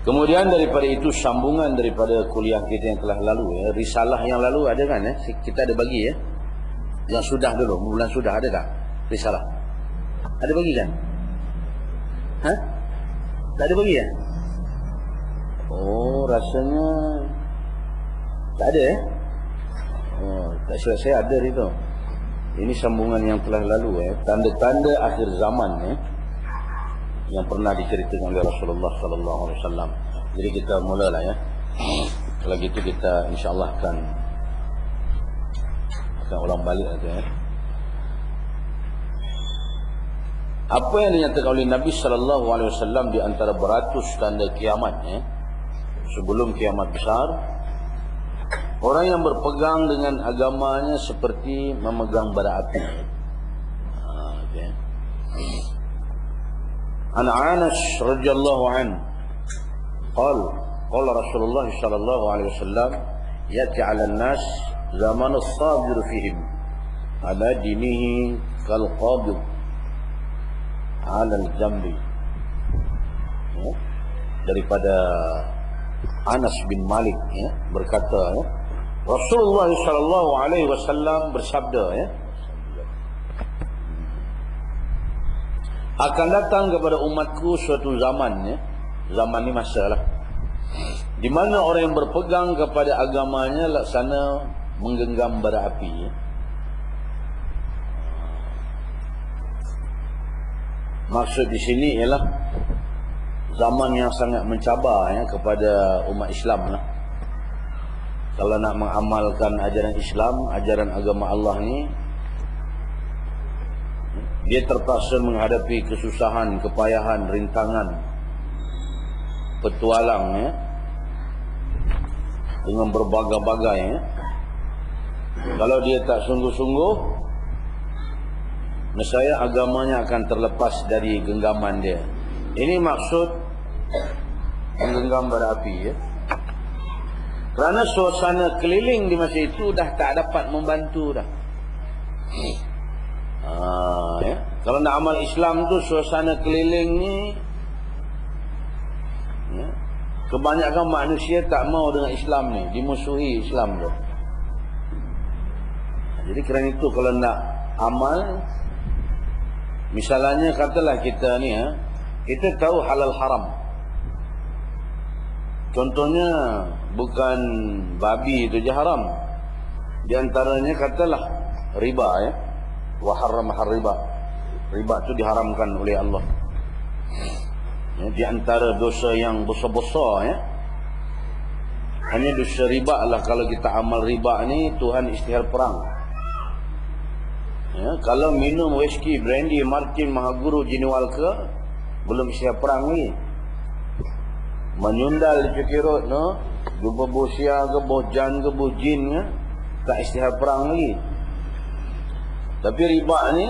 Kemudian daripada itu sambungan daripada kuliah kita yang telah lalu ya. Risalah yang lalu ada kan ya? Kita ada bagi ya. Yang sudah dulu, bulan sudah ada tak? Risalah. Ada bagi kan? Hah? Tak ada bagi ya? Oh, rasanya tak ada ya? Oh, tak silap saya ada itu. Ini sambungan yang telah lalu ya. Tanda-tanda akhir zaman ya. Yang pernah diceritakan oleh Rasulullah sallallahu alaihi wasallam. Jadi kita mulalah ya. Kalau gitu kita insya-Allah akan ulang balik aja ya. Apa yang dinyatakan oleh Nabi sallallahu alaihi wasallam di antara beratus tanda kiamat ya. Sebelum kiamat besar, orang yang berpegang dengan agamanya seperti memegang bara api. Okay. An Anas radhiyallahu an qala Rasulullah sallallahu alaihi wasallam yati 'ala an-nas zaman as-sabir fihim ala dinihi kal qabid 'ala al-jambi. Daripada Anas bin Malik ya, berkata ya, Rasulullah sallallahu alaihi wasallam bersabda ya, akan datang kepada umatku suatu zaman ya, zaman ni masa lah, di mana orang yang berpegang kepada agamanya laksana menggenggam bara api ya. Maksud di sini ialah zaman yang sangat mencabar ya, kepada umat Islam lah. Kalau nak mengamalkan ajaran Islam, ajaran agama Allah ni, dia terpaksa menghadapi kesusahan, kepayahan, rintangan, petualang ya, dengan berbagai-bagai ya. Kalau dia tak sungguh-sungguh, nescaya agamanya akan terlepas dari genggaman dia. Ini maksud menggenggam bara api ya. Kerana suasana keliling di masa itu dah tak dapat membantu dah. Ya. Kalau nak amal Islam tu suasana keliling ni ya, kebanyakan manusia tak mau dengan Islam ni, dimusuhi Islam tu. Jadi kerana itu kalau nak amal, misalnya katalah kita ni ya, kita tahu halal haram. Contohnya bukan babi itu je haram. Di antaranya katalah riba ya. Wa harramah riba. Riba itu diharamkan oleh Allah. Ya, di antara dosa yang besar-besar ya. Hanya dosa riba lah, kalau kita amal riba ni Tuhan isytihar perang. Ya, kalau minum whisky, brandy, Martin, Mahaguru, Jiniwalka, belum siap perang ni. Menyundal di cekirut no, jumpa bosia ke bojan ke bujin ke, tak isytihar perang lagi. Tapi riba ni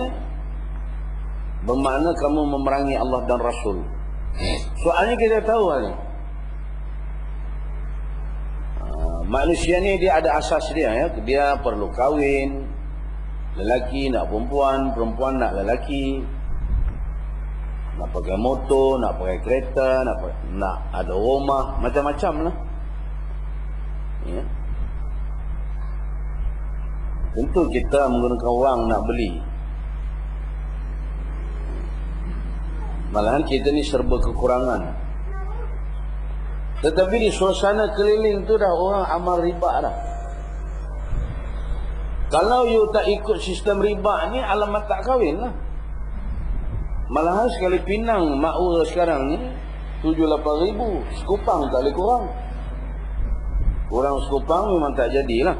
bermakna kamu memerangi Allah dan Rasul. Soalnya kita tahu ni, manusia ni dia ada asas dia ya. Dia perlu kahwin, lelaki nak perempuan, perempuan nak lelaki, nak pakai motor, nak pakai kereta, nak ada rumah, macam-macam lah ya. Tentu kita menggunakan wang nak beli, malahan kita ni serba kekurangan. Tetapi di suasana keliling tu dah orang amal riba dah. Kalau you tak ikut sistem riba ni, alamat tak kahwin lah. Malahan sekali pinang makwa sekarang ni 7-8 ribu, sekupang tak boleh kurang. Kurang sekupang memang tak jadilah.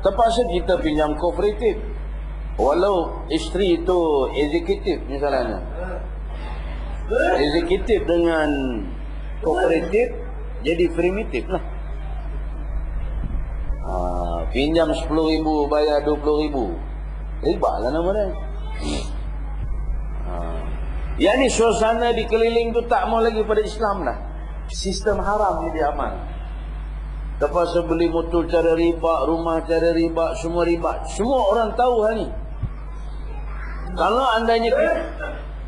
Terpaksa kita pinjam kooperatif, walau isteri itu eksekutif misalnya. Eksekutif dengan kooperatif jadi primitif lah. Pinjam 10 ribu, bayar 20 ribu, riba lah nama dia. Yang ni suasana di keliling tu tak mau lagi pada Islam lah. Sistem haram ni dia amal. Terpaksa beli motor cara riba, rumah cara riba, semua riba. Semua orang tahu hal ni. Kalau andainya kita,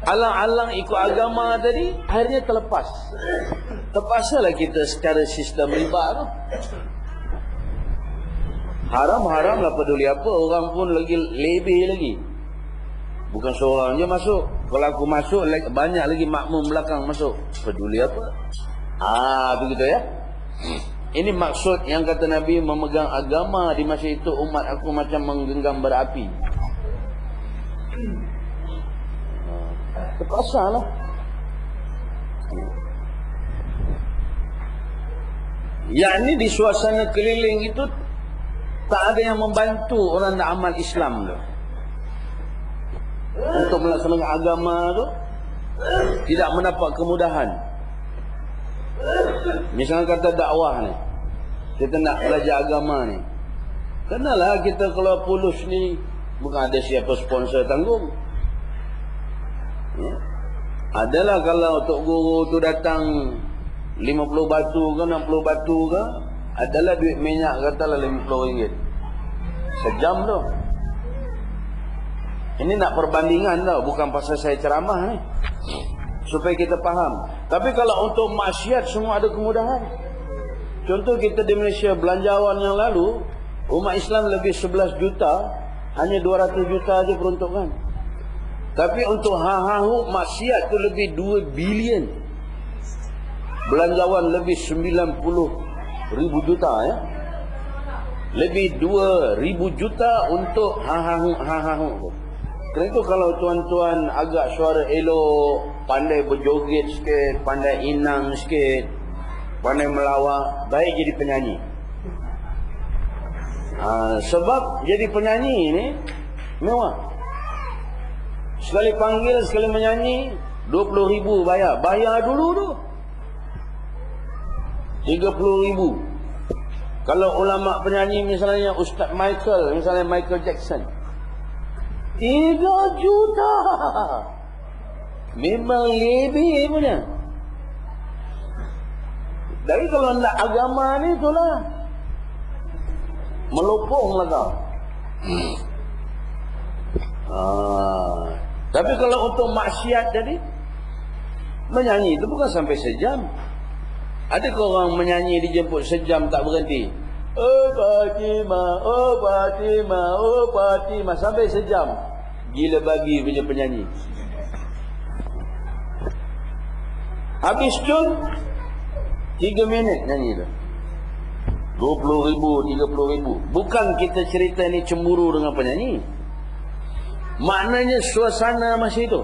alang-alang ikut agama tadi, akhirnya terlepas. Terpaksalah kita secara sistem riba tu. Haram-haram lah peduli apa, orang pun lagi lebih lagi. Bukan seorang je masuk. Kalau aku masuk, banyak lagi makmum belakang masuk. Peduli apa? Begitu ya. Ini maksud yang kata Nabi, memegang agama di masa itu umat aku macam menggenggam bara api. Terpaksa lah. Yang ni di suasana keliling itu tak ada yang membantu orang nak amal Islam tu. Untuk melaksanakan agama tu tidak mendapat kemudahan. Misalnya kata dakwah ni, kita nak belajar agama ni, kenalah kita kalau pulus ni, bukan ada siapa sponsor tanggung. Adalah kalau Tok Guru tu datang 50 batu ke 60 batu ke, adalah duit minyak katalah RM50 sejam tu. Ini nak perbandingan tau, bukan pasal saya ceramah ni, supaya kita faham. Tapi kalau untuk maksiat semua ada kemudahan. Contoh kita di Malaysia belanjawan yang lalu, umat Islam lebih 11 juta, hanya 200 juta aja peruntukan. Tapi untuk maksiat tu lebih 2 bilion. Belanjawan lebih 90,000 juta ya. Lebih 2,000 juta untuk tu. Kerana itu kalau tuan-tuan agak suara elok, pandai berjoget sikit, pandai inang sikit, pandai melawak, baik jadi penyanyi. Sebab jadi penyanyi ni mewah. Sekali panggil, sekali menyanyi 20,000 bayar. Bayar dulu tu 30,000. Kalau ulama penyanyi misalnya Ustaz Michael, misalnya Michael Jackson, 3 juta. Memang lebih punya. Dari kalau nak agama ni itulah melopong lah kau. Tapi kalau untuk maksiat tadi, menyanyi itu bukan sampai sejam. Ada orang menyanyi dijemput sejam tak berhenti. Oh Fatimah, oh Fatimah, oh Fatimah, sampai sejam. Gila babi punya penyanyi. Habis cun 3 minit nyanyi tu 20,000, 30,000. Bukan kita cerita ni cemburu dengan penyanyi. Maknanya suasana masa itu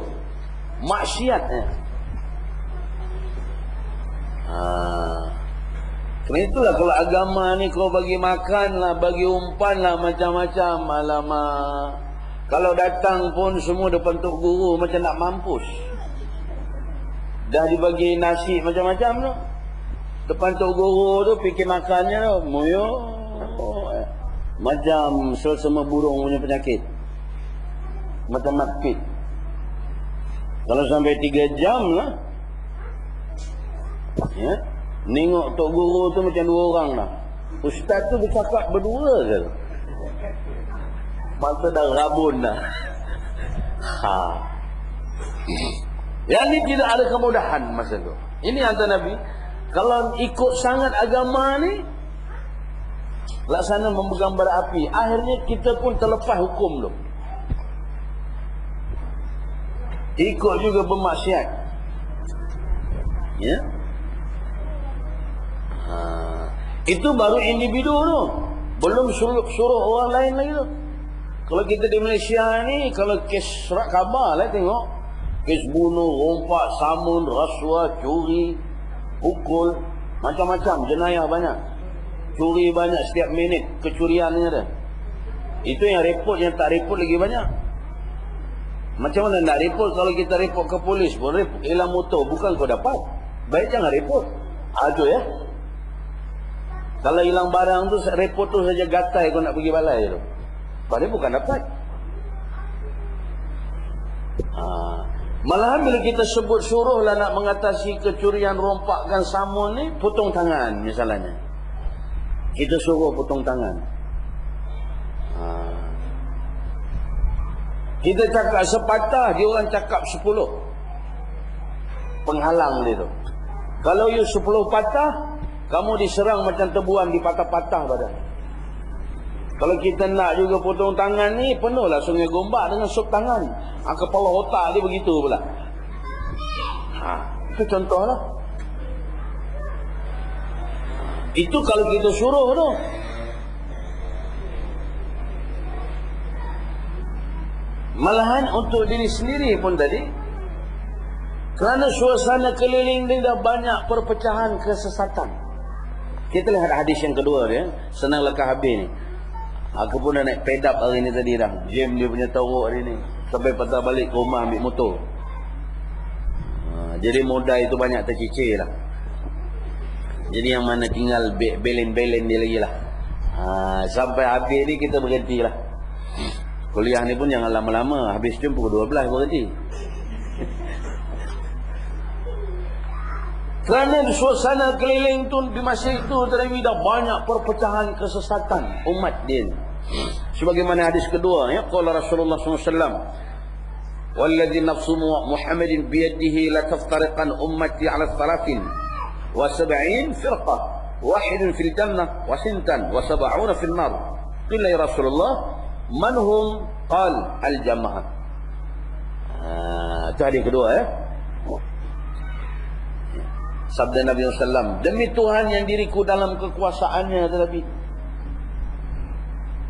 maksiatnya. Kerana itulah kalau agama ni kau bagi makan lah, bagi umpan lah, macam-macam. Alamak, kalau datang pun semua depan Tok Guru macam nak mampus. Dah dibagi nasi macam-macam tu, depan Tok Guru tu fikir makannya tu moyo macam selsema burung punya penyakit, macam matpit. Kalau sampai 3 jam lah ya, nengok Tok Guru tu macam 2 orang dah. Ustaz tu bercakap berdua je, mata dah rabun dah. Yang ni tidak ada kemudahan masa tu. Ini antara Nabi, kalau ikut sangat agama ni, laksana memegang bara api, akhirnya kita pun terlepas hukum tu. Ikut juga bermaksiat. Ya. Itu baru individu tu, belum suruh orang lain lagi tu. Kalau kita di Malaysia ni, kalau kes surat khabar lah tengok, kes bunuh, rompak, samun, rasuah, curi, pukul, macam-macam, jenayah banyak. Curi banyak, setiap minit kecuriannya ada. Itu yang report, yang tak report lagi banyak. Macam mana nak report? Kalau kita report ke polis pun, hilang motor, bukan kau dapat, baik jangan report. Itu ya. Kalau hilang barang tu, report tu saja gatai kau nak pergi balai tu, padahal bukan dapat. Malahan bila kita sebut suruhlah nak mengatasi kecurian, rompakan, samun ni, potong tangan misalnya, kita suruh potong tangan. Kita cakap sepatah, dia orang cakap 10. penghalang dia tu. Kalau you 10 patah, kamu diserang macam tebuan, dipatah-patah badan. Kalau kita nak juga potong tangan ni, penuhlah Sungai Gombak dengan sup tangan. Kepala otak dia begitu pula. Itu contohlah. Itu kalau kita suruh tu. Malahan untuk diri sendiri pun tadi, kerana suasana keliling dia dah banyak perpecahan kesesatan. Kita lihat hadis yang kedua dia, senang lekah habis ni. Aku pun dah naik pedap hari ni tadi dah. Jam dia punya teruk hari ni. Sampai patah balik ke rumah ambil motor. Jadi modal itu banyak tercicir lah. Jadi yang mana tinggal belen-belen dia lagi lah. Sampai habis ni kita berhenti lah. Kuliah ni pun jangan lama-lama. Habis jam pukul 12 berhenti. Kerana suasana keliling tu di masa itu terjadi dah banyak perpecahan kesesatan umat dia. Sebagaimana hadis kedua ya, qala Rasulullah SAW, "Walladzi nafsu Muhammadin biyadihi la taftariqan ummati 'ala 73 firqah, wahidun fil jannah wa sintan wa 70 fil nar." Qila ya Rasulullah, "Man hum?" Qal al-jamaah. Itu hadis kedua ya. Sabda Nabi SAW, demi Tuhan yang diriku dalam kekuasaannya tetapi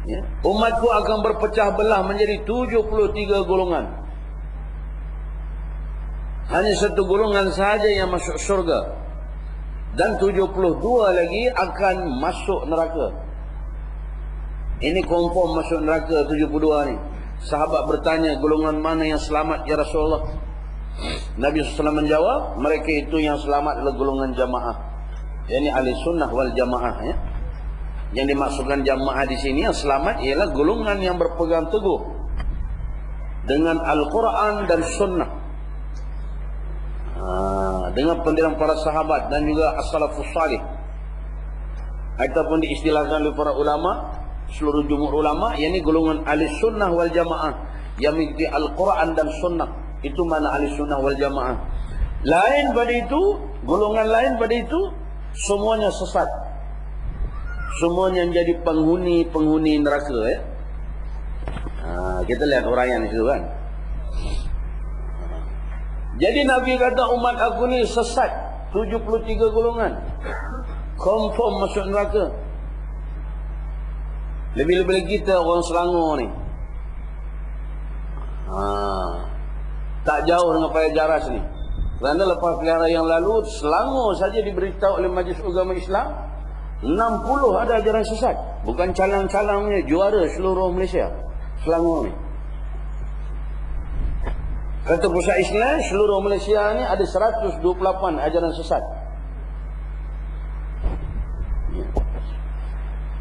ya, umatku akan berpecah belah menjadi 73 golongan. Hanya satu golongan sahaja yang masuk syurga, dan 72 lagi akan masuk neraka. Ini confirm masuk neraka 72 ni. Sahabat bertanya, golongan mana yang selamat ya Rasulullah? Nabi SAW menjawab, mereka itu yang selamat adalah golongan jamaah. Ini ahli sunnah wal jamaah ya. Yang dimaksudkan jamaah di sini yang selamat ialah golongan yang berpegang teguh dengan Al-Quran dan sunnah, dengan pendirian para sahabat dan juga as-salafus salih, ataupun diistilahkan oleh para ulama, seluruh jumhur ulama, yakni golongan ahli sunnah wal jamaah yang mengikuti Al-Quran dan sunnah. Itu mana ahli sunnah wal jamaah. Lain pada itu, golongan lain pada itu, semuanya sesat. Semuanya jadi penghuni neraka ya. Kita lihat uraian itu kan. Jadi Nabi kata umat aku ni sesat 73 golongan. Confirm masuk neraka. Lebih-lebih kita orang Selangor ni. Tak jauh dengan Paya Jaras ni. Kerana lepas pilihan raya yang lalu, Selangor saja diberitahu oleh Majlis Agama Islam 60 ada ajaran sesat. Bukan calang-calangnya, juara seluruh Malaysia Selangor ni. Kata Pusat Islam, seluruh Malaysia ni ada 128 ajaran sesat.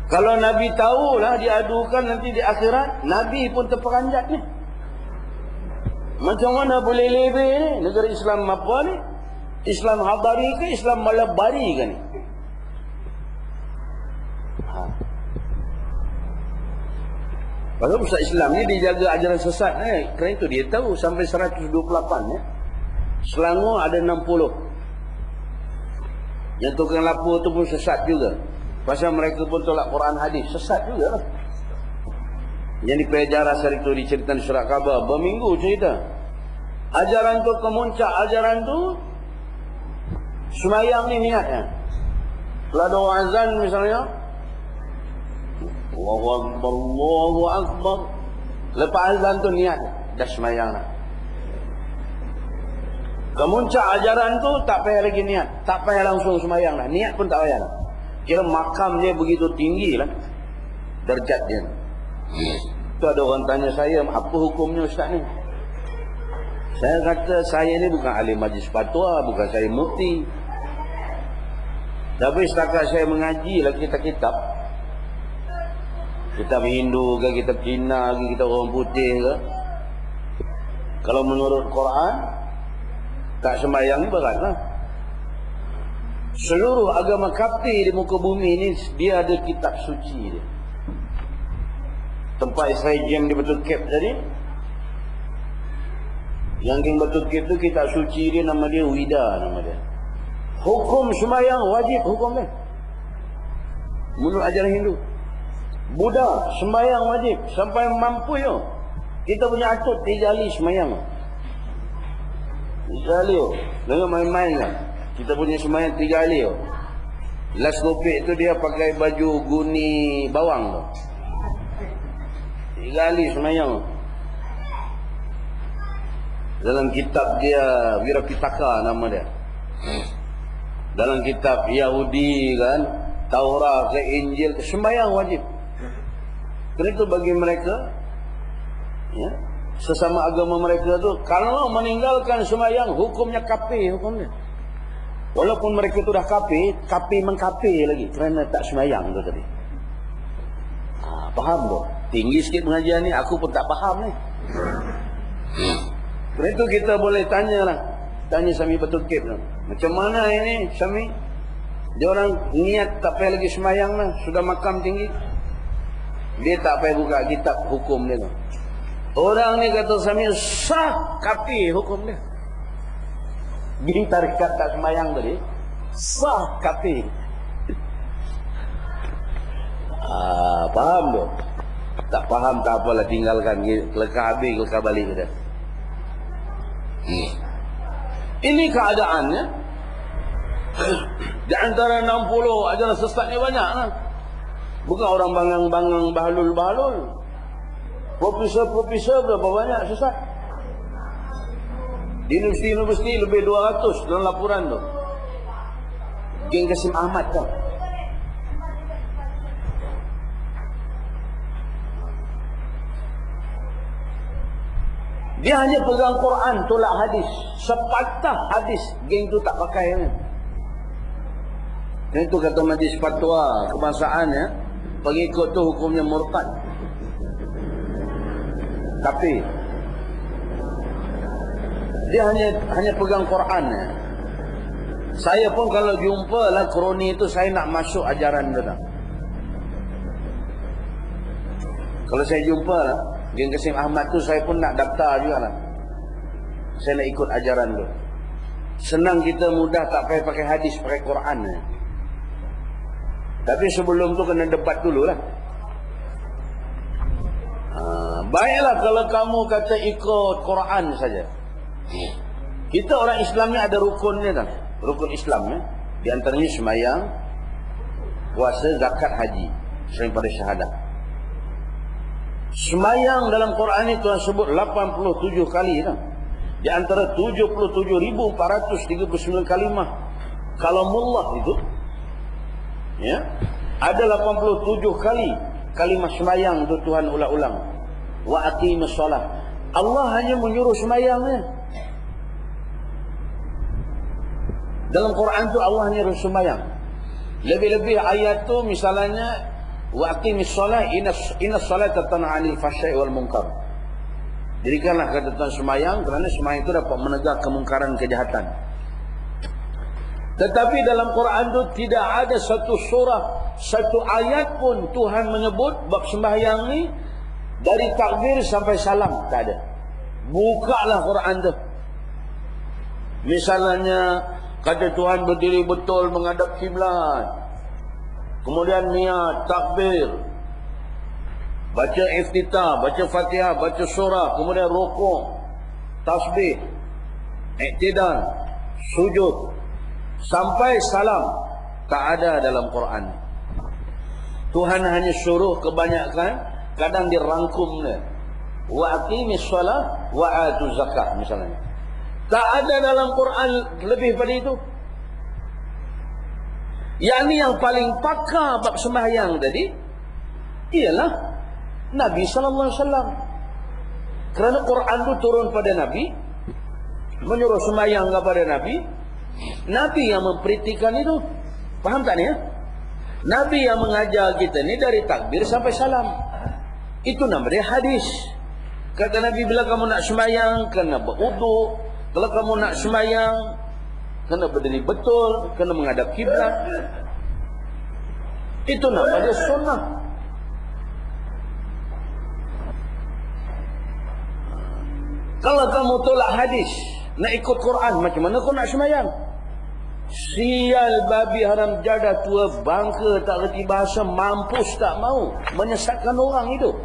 Kalau Nabi tahulah diadukan nanti di akhirat, Nabi pun terperanjat ni. Macam mana boleh lebih ni? Negara Islam apa ni? Islam Hadari ke Islam Malabari ke ni? Padahal Pusat Islam ni dijaga ajaran sesat kerana itu dia tahu sampai 128 ya. Selangor ada 60. Yang tukang lapor tu pun sesat juga. Pasal mereka pun tolak Quran hadis, sesat juga lah. Yang di Paya Jaras hari itu diceritakan surat khabar, berminggu cerita. Ajaran tu kemuncak, ajaran tu semayang ni niat ya. Kalau ada orang azan misalnya, Allahu Akbar, Allahu Akbar, lepas azan tu niat dah semayang lah. Kemuncak ajaran tu tak payah lagi niat, tak payah langsung semayang lah, niat pun tak payah lah. Kira makam dia begitu tinggi lah derajat dia. Tu ada orang tanya saya, apa hukumnya Ustaz ni? Saya kata, saya ni bukan ahli majlis fatwa, bukan saya mufti. Tapi setakat saya mengaji lah kitab-kitab, kitab Hindu ke, kitab Cina ke, kitab orang putih ke, kalau menurut Quran tak sembahyang ni berat lah. Seluruh agama kafir di muka bumi ni dia ada kitab suci dia. Tempat saya jam di betul cap tadi, Yang geng bertukir tu kitab suci dia, nama dia Wida, nama dia. Hukum sembahyang wajib hukum dia. Menurut ajaran Hindu. Buddha sembahyang wajib sampai mampu yo. Kita punya atuk 3 kali sembahyang. 3 kali yo. Jangan main-main kan. Kita punya sembahyang 3 kali yo. Last topik tu dia pakai baju guni bawang tu. 3 kali sembahyang. Dalam kitab dia Virapitaka nama dia. Dalam kitab Yahudi kan, Taurat ke Injil, sembahyang wajib. Kerana itu bagi mereka, ya, sesama agama mereka tu, kalau meninggalkan sembahyang, hukumnya kafir hukumnya. Walaupun mereka tu dah kafir, kafir mengkafir lagi kerana tak sembahyang tu tadi. Faham tu? Tinggi sikit pengajian ni, aku pun tak faham ni. Kerana itu kita boleh tanyalah, tanya Syami Bertukib tu. Macam mana ini Syami? Dia orang niat tak payah lagi sembahyang lah, sudah makam tinggi. Dia tak payah buka kitab hukum dia tu. Orang ni kata Syami sah kafir hukum dia. Gini tarikat tak sembahyang tadi, sah kafir. Faham tu? Tak faham tak apalah, tinggalkan. Lekah habis, lekah balik kita. Ini keadaannya. Di antara 60 ajaran sesat ni banyak lah. Bukan orang bangang-bangang bahalul-bahalul. Profesor-profesor berapa banyak sesat. Di universiti-universiti lebih 200 dalam laporan tu. Geng Kasim Ahmad tu. Dia hanya pegang Quran, tolak hadis. Sepatah hadis, geng tu tak pakai kan. Dan itu kata majlis fatwa kebangsaan ya, pengikut tu hukumnya murtad. Tapi dia hanya pegang Quran ya. Saya pun kalau jumpa lah kroni itu, saya nak masuk ajaran dia. Kalau saya jumpa lah Geng Kasim Ahmad tu, saya pun nak daftar juga lah. Saya nak ikut ajaran tu. Senang kita, mudah, tak payah pakai hadis, pakai Quran ya. Tapi sebelum tu kena debat dulu lah. Baiklah kalau kamu kata ikut Quran saja. Kita orang Islam ni ada rukunnya kan. Rukun Islam ya. Di antaranya sembahyang, puasa, zakat, haji, selain pada syahadah. Sembahyang dalam Quran ni Tuhan sebut 87 kali kan. Di antara 77,439 kalimah kalamullah itu ya, ada 87 kali kalimah sembahyang tu Tuhan ulang-ulang. Wa aqimus solah. Allah hanya menyuruh sembahyang ya. Dalam Quran tu Allah hanya menyuruh sembahyang. Lebih-lebih ayat tu misalnya wa aqimis solah innas salata tanha 'anil fahsya'i wal munkar. Jadikanlah kata Tuhan sembahyang, kerana sembahyang itu dapat menegak kemungkaran, kejahatan. Tetapi dalam Quran itu tidak ada satu surah, satu ayat pun Tuhan menyebut bab sembahyang ni dari takbir sampai salam, tak ada. Bukalah Quran tu. Misalnya kata Tuhan berdiri betul menghadap kiblat. Kemudian niat, takbir, baca iftitah, baca Fatihah, baca surah, kemudian rukuk, tasbih, iktidal, sujud, sampai salam. Tak ada dalam Quran. Tuhan hanya suruh kebanyakan, kadang dirangkum dia. Wa aqimis shalah wa atuz zakat misalnya. Tak ada dalam Quran lebih pada itu. Yang ni yang paling pakar bab sembahyang tadi ialah Nabi sallallahu alaihi wasallam. Kerana Quran tu turun pada Nabi, menyuruh sembahyang kepada Nabi. Nabi yang memperhatikan itu. Faham tak ni ya? Nabi yang mengajar kita ni dari takbir sampai salam. Itu nama dia hadis. Kata Nabi, bila kamu nak sembahyang kena berwuduk. Kalau kamu nak sembahyang kena berdiri betul, kena menghadap kiblat. Itu nama dia sunnah. Kalau kamu tolak hadis, nak ikut Quran, macam mana kau nak sembahyang? Sial babi haram jadah tua bangka, tak reti bahasa, mampus tak mau menyesatkan orang hidup.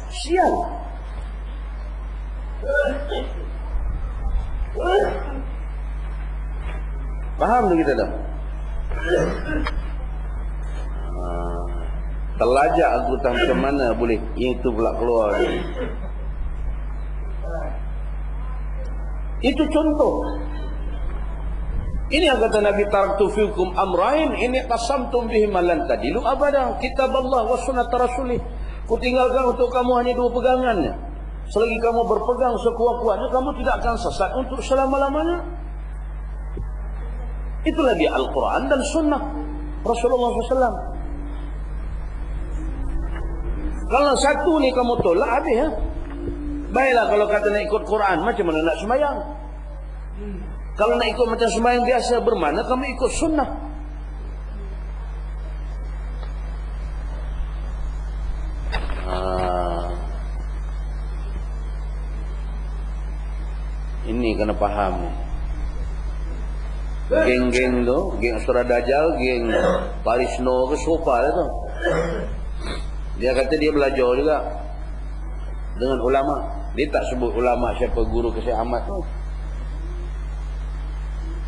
Sial. Faham tu kita dah? Terlajak aku tak macam mana boleh itu pula keluar. Itu contoh. Ini yang kata Nabi, taraktu fikum amrain ini qasamtum bihi lan tadilu abada, kitab Allah wa sunnat rasulih. Ku tinggalkan untuk kamu hanya dua pegangannya. Selagi kamu berpegang sekuat-kuatnya, kamu tidak akan sesat untuk selama-lamanya. Itulah dia Al-Quran dan Sunnah Rasulullah SAW. Kalau satu ni kamu tolak, habis ya. Baiklah kalau kata nak ikut Quran, macam mana nak sembahyang? Kalau nak ikut macam sembahyang biasa, bermakna kamu ikut Sunnah. Ini kena faham ni. Geng-geng tu, geng Surah Dajjal, geng Parisno ke sofa lah tu. Dia kata dia belajar juga dengan ulama. Dia tak sebut ulama siapa guru ke Syekh Ahmad tu.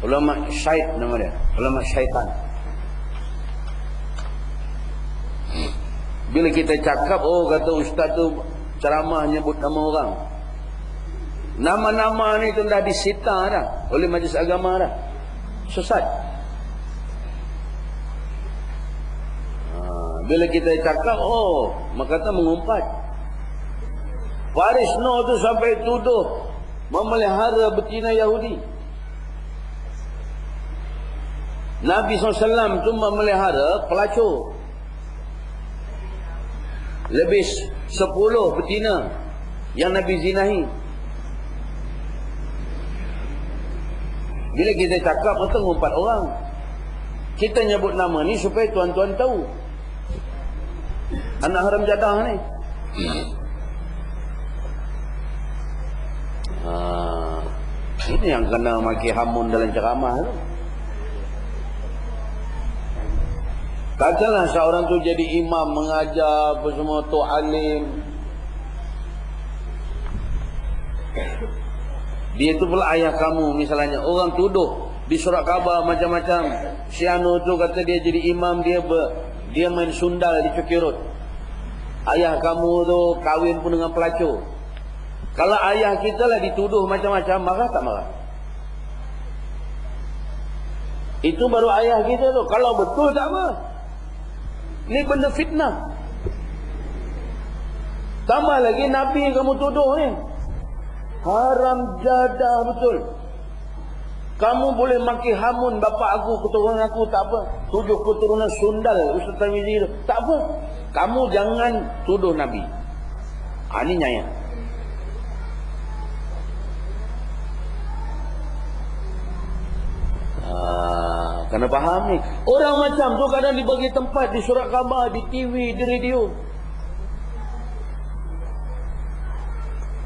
Ulama syait nama dia, ulama syaitan. Bila kita cakap, oh kata ustaz tu ceramah nyebut nama orang. Nama-nama ni tu dah disita dah oleh majlis agama dah. Sesat. Bila kita cakap, oh maka kata mengumpat. Parisno tu sampai tuduh memelihara betina Yahudi. Nabi SAW tu memelihara pelacur. Lebih 10 betina yang Nabi zinahi. Bila kita cakap, kita ngumpat orang. Kita nyebut nama ni supaya tuan-tuan tahu. Anak haram jadah ni. Ini yang kena maki hamun dalam ceramah tu. Katalah seorang tu jadi imam, mengajar apa semua, tok alim. Dia tu pula ayah kamu misalnya. Orang tuduh di surat khabar macam-macam. Si Anu tu kata dia jadi imam, dia main sundal di Cukirut. Ayah kamu tu kahwin pun dengan pelacur. Kalau ayah kita lah dituduh macam-macam, marah tak marah? Itu baru ayah kita tu. Kalau betul tak apa. Ni benda fitnah. Tambah lagi Nabi kamu tuduh ni haram jadah betul. Kamu boleh maki hamun bapa aku, keturunan aku, tak apa. 7 keturunan sundal Ustaz Tarmizi tu, tak apa. Kamu jangan tuduh Nabi. Ini nyaya. Kena faham ni. Orang macam tu kadang dibagi tempat di surat khabar, di TV, di radio.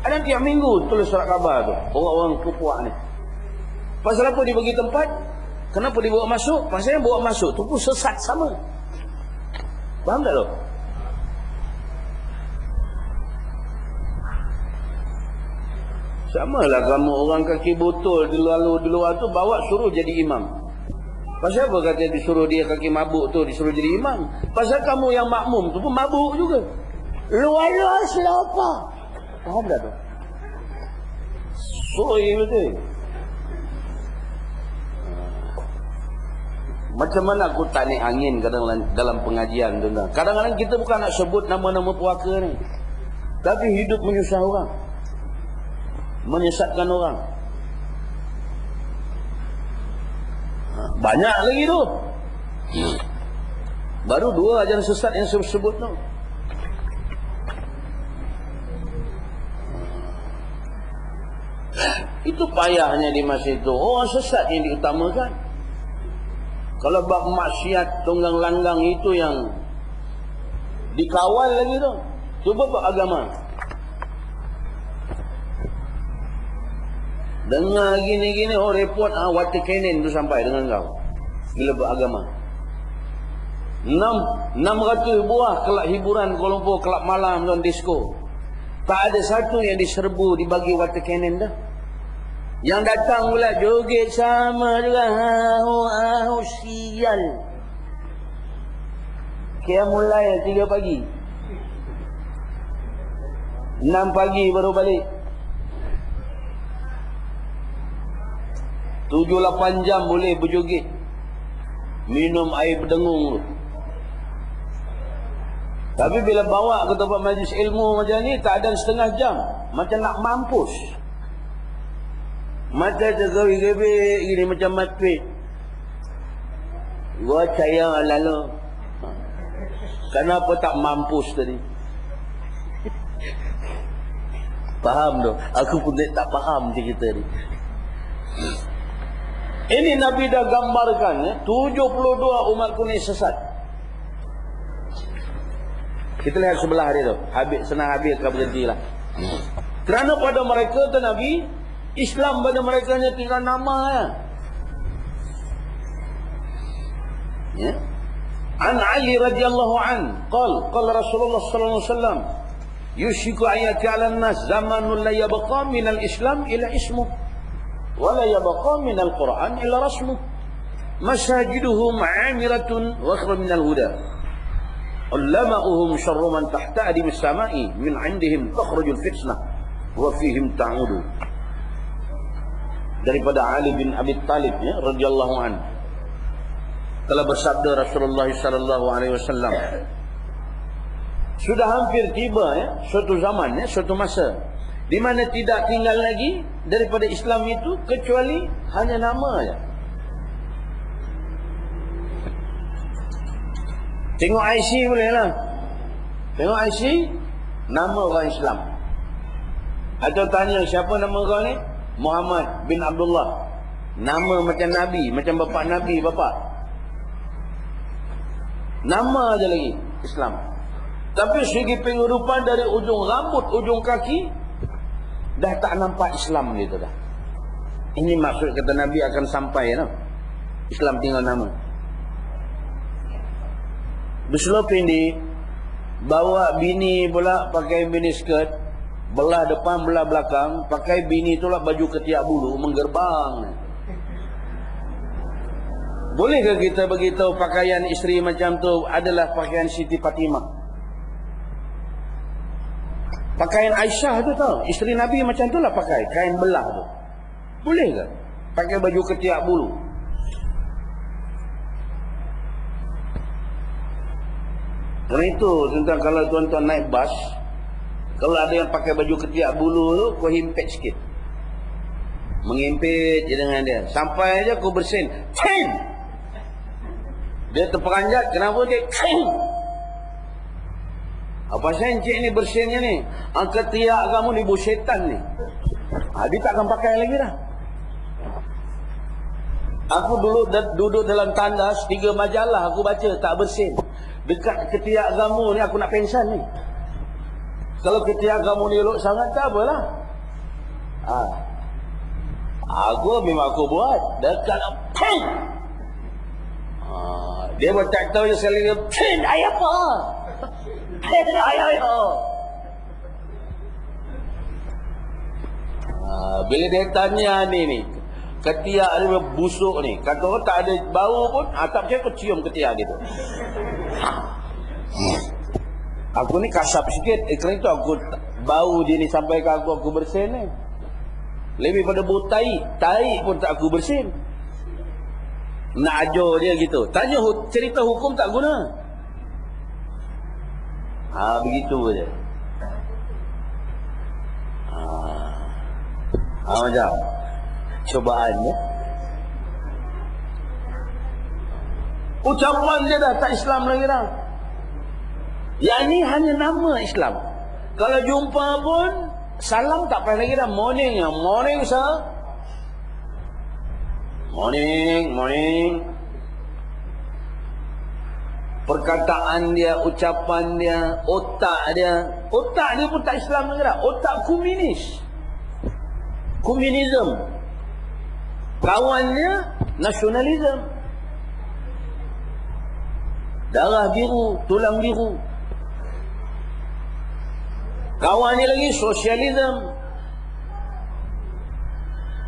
Ada tiap minggu tulis surat khabar tu, orang-orang kepuak ni. Pasal apa dibagi tempat? Kenapa dibawa masuk? Pasal yang bawa masuk tu pun sesat sama. Faham tak tu? Sama lah kamu orang kaki botol di luar tu bawa suruh jadi imam. Pasal apa kata disuruh dia kaki mabuk tu disuruh jadi imam? Pasal kamu yang makmum tu pun mabuk juga. Luar-luar selapa. Faham tak tu? Soi betul. Macam mana aku tarik angin kadang dalam pengajian tu. Kadang-kadang kita bukan nak sebut nama-nama puaka ni. Tapi hidup menyusah orang. Menyesatkan orang. Banyak lagi tu. Baru 2 ajaran sesat yang saya sebut tu. Itu payahnya di masa itu. Orang sesat yang diutamakan. Kalau bab maksiat tunggang langgang itu yang dikawal lagi tu. Cuba bab agama. Dengar gini-gini, oh report, water cannon tu sampai dengan kau. Bila beragama. 600 buah kelab hiburan Kuala Lumpur, kelab malam dan disco. Tak ada satu yang diserbu dibagi water cannon dah. Yang datang pula joget sama juga. Sial. Kira mulai 3 pagi. 6 pagi baru balik. 7-8 jam boleh berjoget. Minum air berdengung. Tapi bila bawa ke tempat majlis ilmu macam ni, tak ada setengah jam. Macam nak mampus. Mata tergebik-gebik gini macam matrik. Gua caya lalu. Kenapa tak mampus tadi? Faham tu? Aku pun tak faham cerita ni. Ini Nabi dah gambarkan ya, 72 umatku ni sesat. Kita lihat sebelah dia tu. Habis, senang habis akan berhentilah. Kerana pada mereka tu Nabi, Islam pada mereka hanya tinggal nama ya. Ya. An Ali radhiyallahu an, qala Rasulullah sallallahu alaihi wasallam, yushiku ayati 'ala an-nas zamanun la yabqa min al-islam ila ismuh wa la yabqa min al-Quran illa rasmuh. Masajiduhum 'amiratun wa akhra min al-huda. Ullama'uhum syarru man tahta adim as-sama'i min 'indihim takhrujul fitnah wa fihim ta'udu. Daripada Ali bin Abi Talib ya radhiyallahu anhu, telah bersabda Rasulullah sallallahu alaihi wasallam, sudah hampir tiba ya suatu zaman ya, suatu masa di mana tidak tinggal lagi daripada Islam itu kecuali hanya nama ya. Tengok IC boleh lah. Tengok IC, nama orang Islam. Atau tanya siapa nama kau ni? Muhammad bin Abdullah. Nama macam Nabi, macam bapa Nabi, bapa. Nama aja lagi Islam. Tapi segi penghidupan dari ujung rambut, ujung kaki, dah tak nampak Islam gitu dah. Ini maksud kata Nabi akan sampai no? Islam tinggal nama. Berselop ini, bawa bini pula pakai mini skirt, belah depan belah belakang, pakai bini itulah baju ketiak bulu menggerbang. Bolehkah kita beritahu pakaian isteri macam tu adalah pakaian Siti Fatimah? Pakaian Aisyah tu tau, isteri Nabi macam tu lah pakai, kain belah tu. Boleh ke? Pakai baju ketiak bulu. Kerana itu, tentang kalau tuan-tuan naik bas, kalau ada yang pakai baju ketiak bulu tu, kau himpit sikit. Mengimpit je dengan dia. Sampai aja kau bersin. Cing! Dia terperanjat, kenapa dia? Cing! Apa sencik ni bersinnya ni? Ketiak kamu ni bau syaitan ni. Dia tak akan pakai lagi dah. Aku duduk dalam tandas, 3 majalah aku baca, tak bersin. Dekat ketiak kamu ni aku nak pensan ni. Kalau ketiak kamu ni elok sangat tak apalah. Aku memang aku buat dekat ping. Dia buat tak tahu je sekali dia ping ayah apa? Ayah. Bila dia tanya ni ketiak dia busuk ni, kata orang tak ada bau pun, tak percaya kau cium ketiak gitu. Aku ni kasap sikit, kerana itu aku bau dia ni sampai ke aku bersin ni. Lebih pada bau tai pun tak aku bersin. Nak ajar dia gitu. Tanya cerita hukum tak guna. Begitu je. Macam cobaan ya. Ucapan dia dah tak Islam lagi dah. Yang ni hanya nama Islam. Kalau jumpa pun salam tak payah lagi dah. Morning ya. Morning sir. Morning. Perkataan dia, ucapan dia, otak dia pun tak Islam lagi dah. Otak komunis. Komunism. Kawannya nasionalisme. Darah biru, tulang biru. Kawannya lagi sosialisme.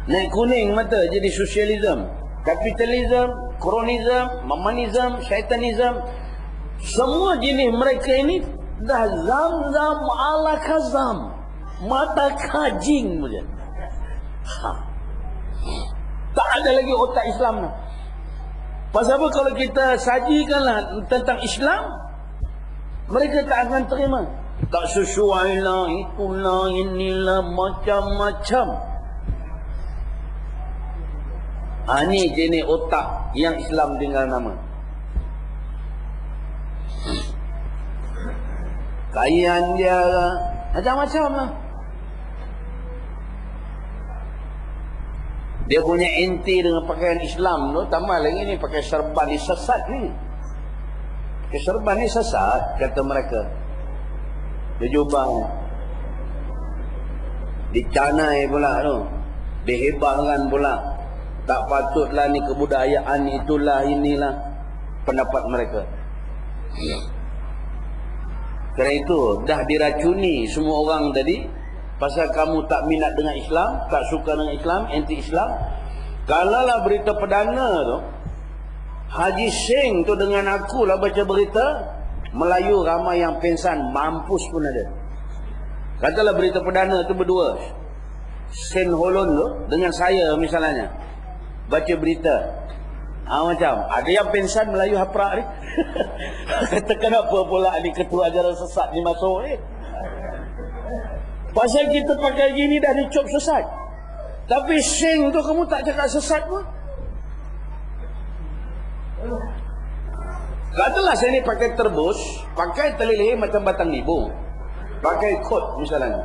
Naik kuning mata jadi sosialisme. Kapitalisme, kronisme, mamanisme, syaitanizm. Semua jenis mereka ini dah zam-zam ala kazam. Mata kajing saja. Tak ada lagi otak Islam. Pasal apa kalau kita sajikanlah tentang Islam, mereka tak akan terima. Tak sesuai lah, itulah, inilah, macam-macam. Ini jenis otak yang Islam tinggal nama. Kain dia lah, macam-macam lah. Dia punya inti dengan pakaian Islam tu, tambah lagi ni pakai serban ni sesat ni. Pakai serban ni sesat, kata mereka. Dia jubah dicanai pula tu, dihebahkan pula. Tak patutlah ni kebudayaan, itulah inilah pendapat mereka. Kerana itu dah diracuni semua orang tadi. Pasal kamu tak minat dengan Islam, tak suka dengan Islam, anti-Islam. Kalaulah berita perdana tu, Haji Singh tu dengan aku lah baca berita, Melayu ramai yang pingsan, mampus pun ada. Katalah berita perdana tu berdua, Sen Holon tu dengan saya misalnya, baca berita. Macam ada yang pingsan Melayu haprak ni. Kata kenapa pula ni ketua ajaran sesat ni masuk ni? Pasal kita pakai gini dah dicop sesat. Tapi Sing tu kamu tak cakap sesat pun. Katalah saya ni pakai terbus, pakai tali leher macam batang nibung, pakai kot misalnya.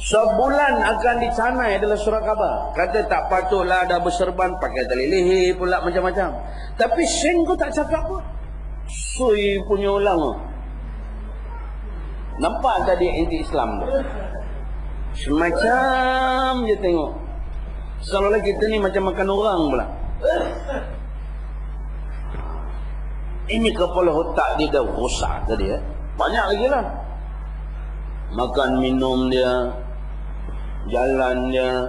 Sebulan akan dicanai adalah surat khabar. Kata tak patutlah ada berserban, pakai tali leher pula macam-macam. Tapi Sing tu tak cakap pun. Sui punya ulang tu. Nampak tadi anti-Islam tu? Semacam je tengok. Seolah-olah kita ni macam makan orang pula. Ini kepala otak dia dah rosak tadi. Banyak lagi lah. Makan minum dia, jalan dia,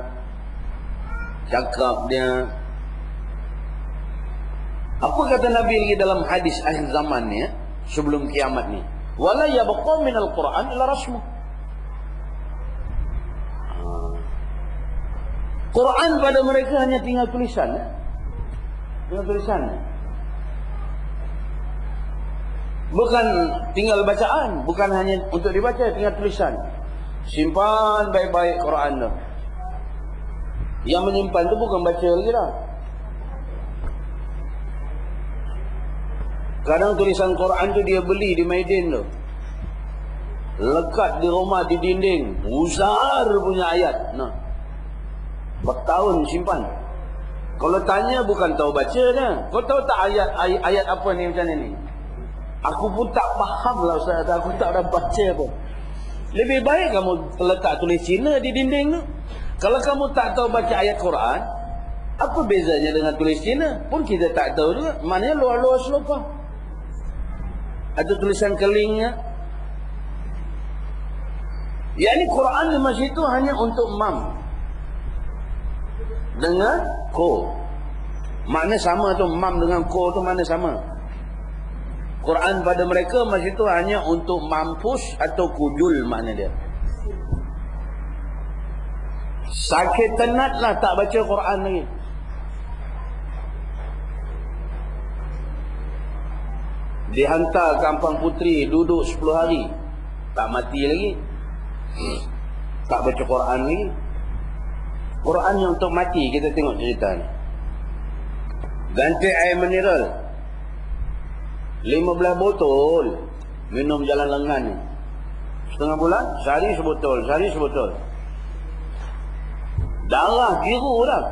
cakap dia. Apa kata Nabi lagi dalam hadis akhir zaman ni, sebelum kiamat ni? Wala yabqa minal Quran illa rasmuh. Quran pada mereka hanya tinggal tulisan. Tinggal tulisan. Bukan tinggal bacaan, bukan hanya untuk dibaca, tinggal tulisan. Simpan baik-baik Quran tu. Yang menyimpan tu bukan baca lagi dah. Kadang tulisan Quran tu dia beli di Maidin tu, lekat di rumah di dinding, besar punya ayat. Nah, bertahun simpan. Kalau tanya bukan tahu baca dia. Kau tahu tak ayat apa ni macam ni? Aku pun tak faham lah Ustaz, aku tak ada baca pun. Lebih baik kamu letak tulis Cina di dinding tu. Kalau kamu tak tahu baca ayat Quran, apa bezanya dengan tulis Cina? Pun kita tak tahu juga. Maknanya luar-luar selopah. Ada tulisan kelingnya. Ya, ini Quran di masjid itu hanya untuk mam dengan ko. Makna sama tu, mam dengan ko tu makna sama. Quran pada mereka masjid itu hanya untuk mampus atau kujul makna dia. Sakit tenatlah tak baca Quran lagi. Dihantar ke Ampang Puteri, duduk 10 hari, tak mati lagi, tak baca Quran lagi. Quran yang untuk mati. Kita tengok cerita ni. Ganti air mineral 15 botol, minum jalan lengan ni setengah bulan, sehari sebotol, sehari sebotol. Darah biru dah,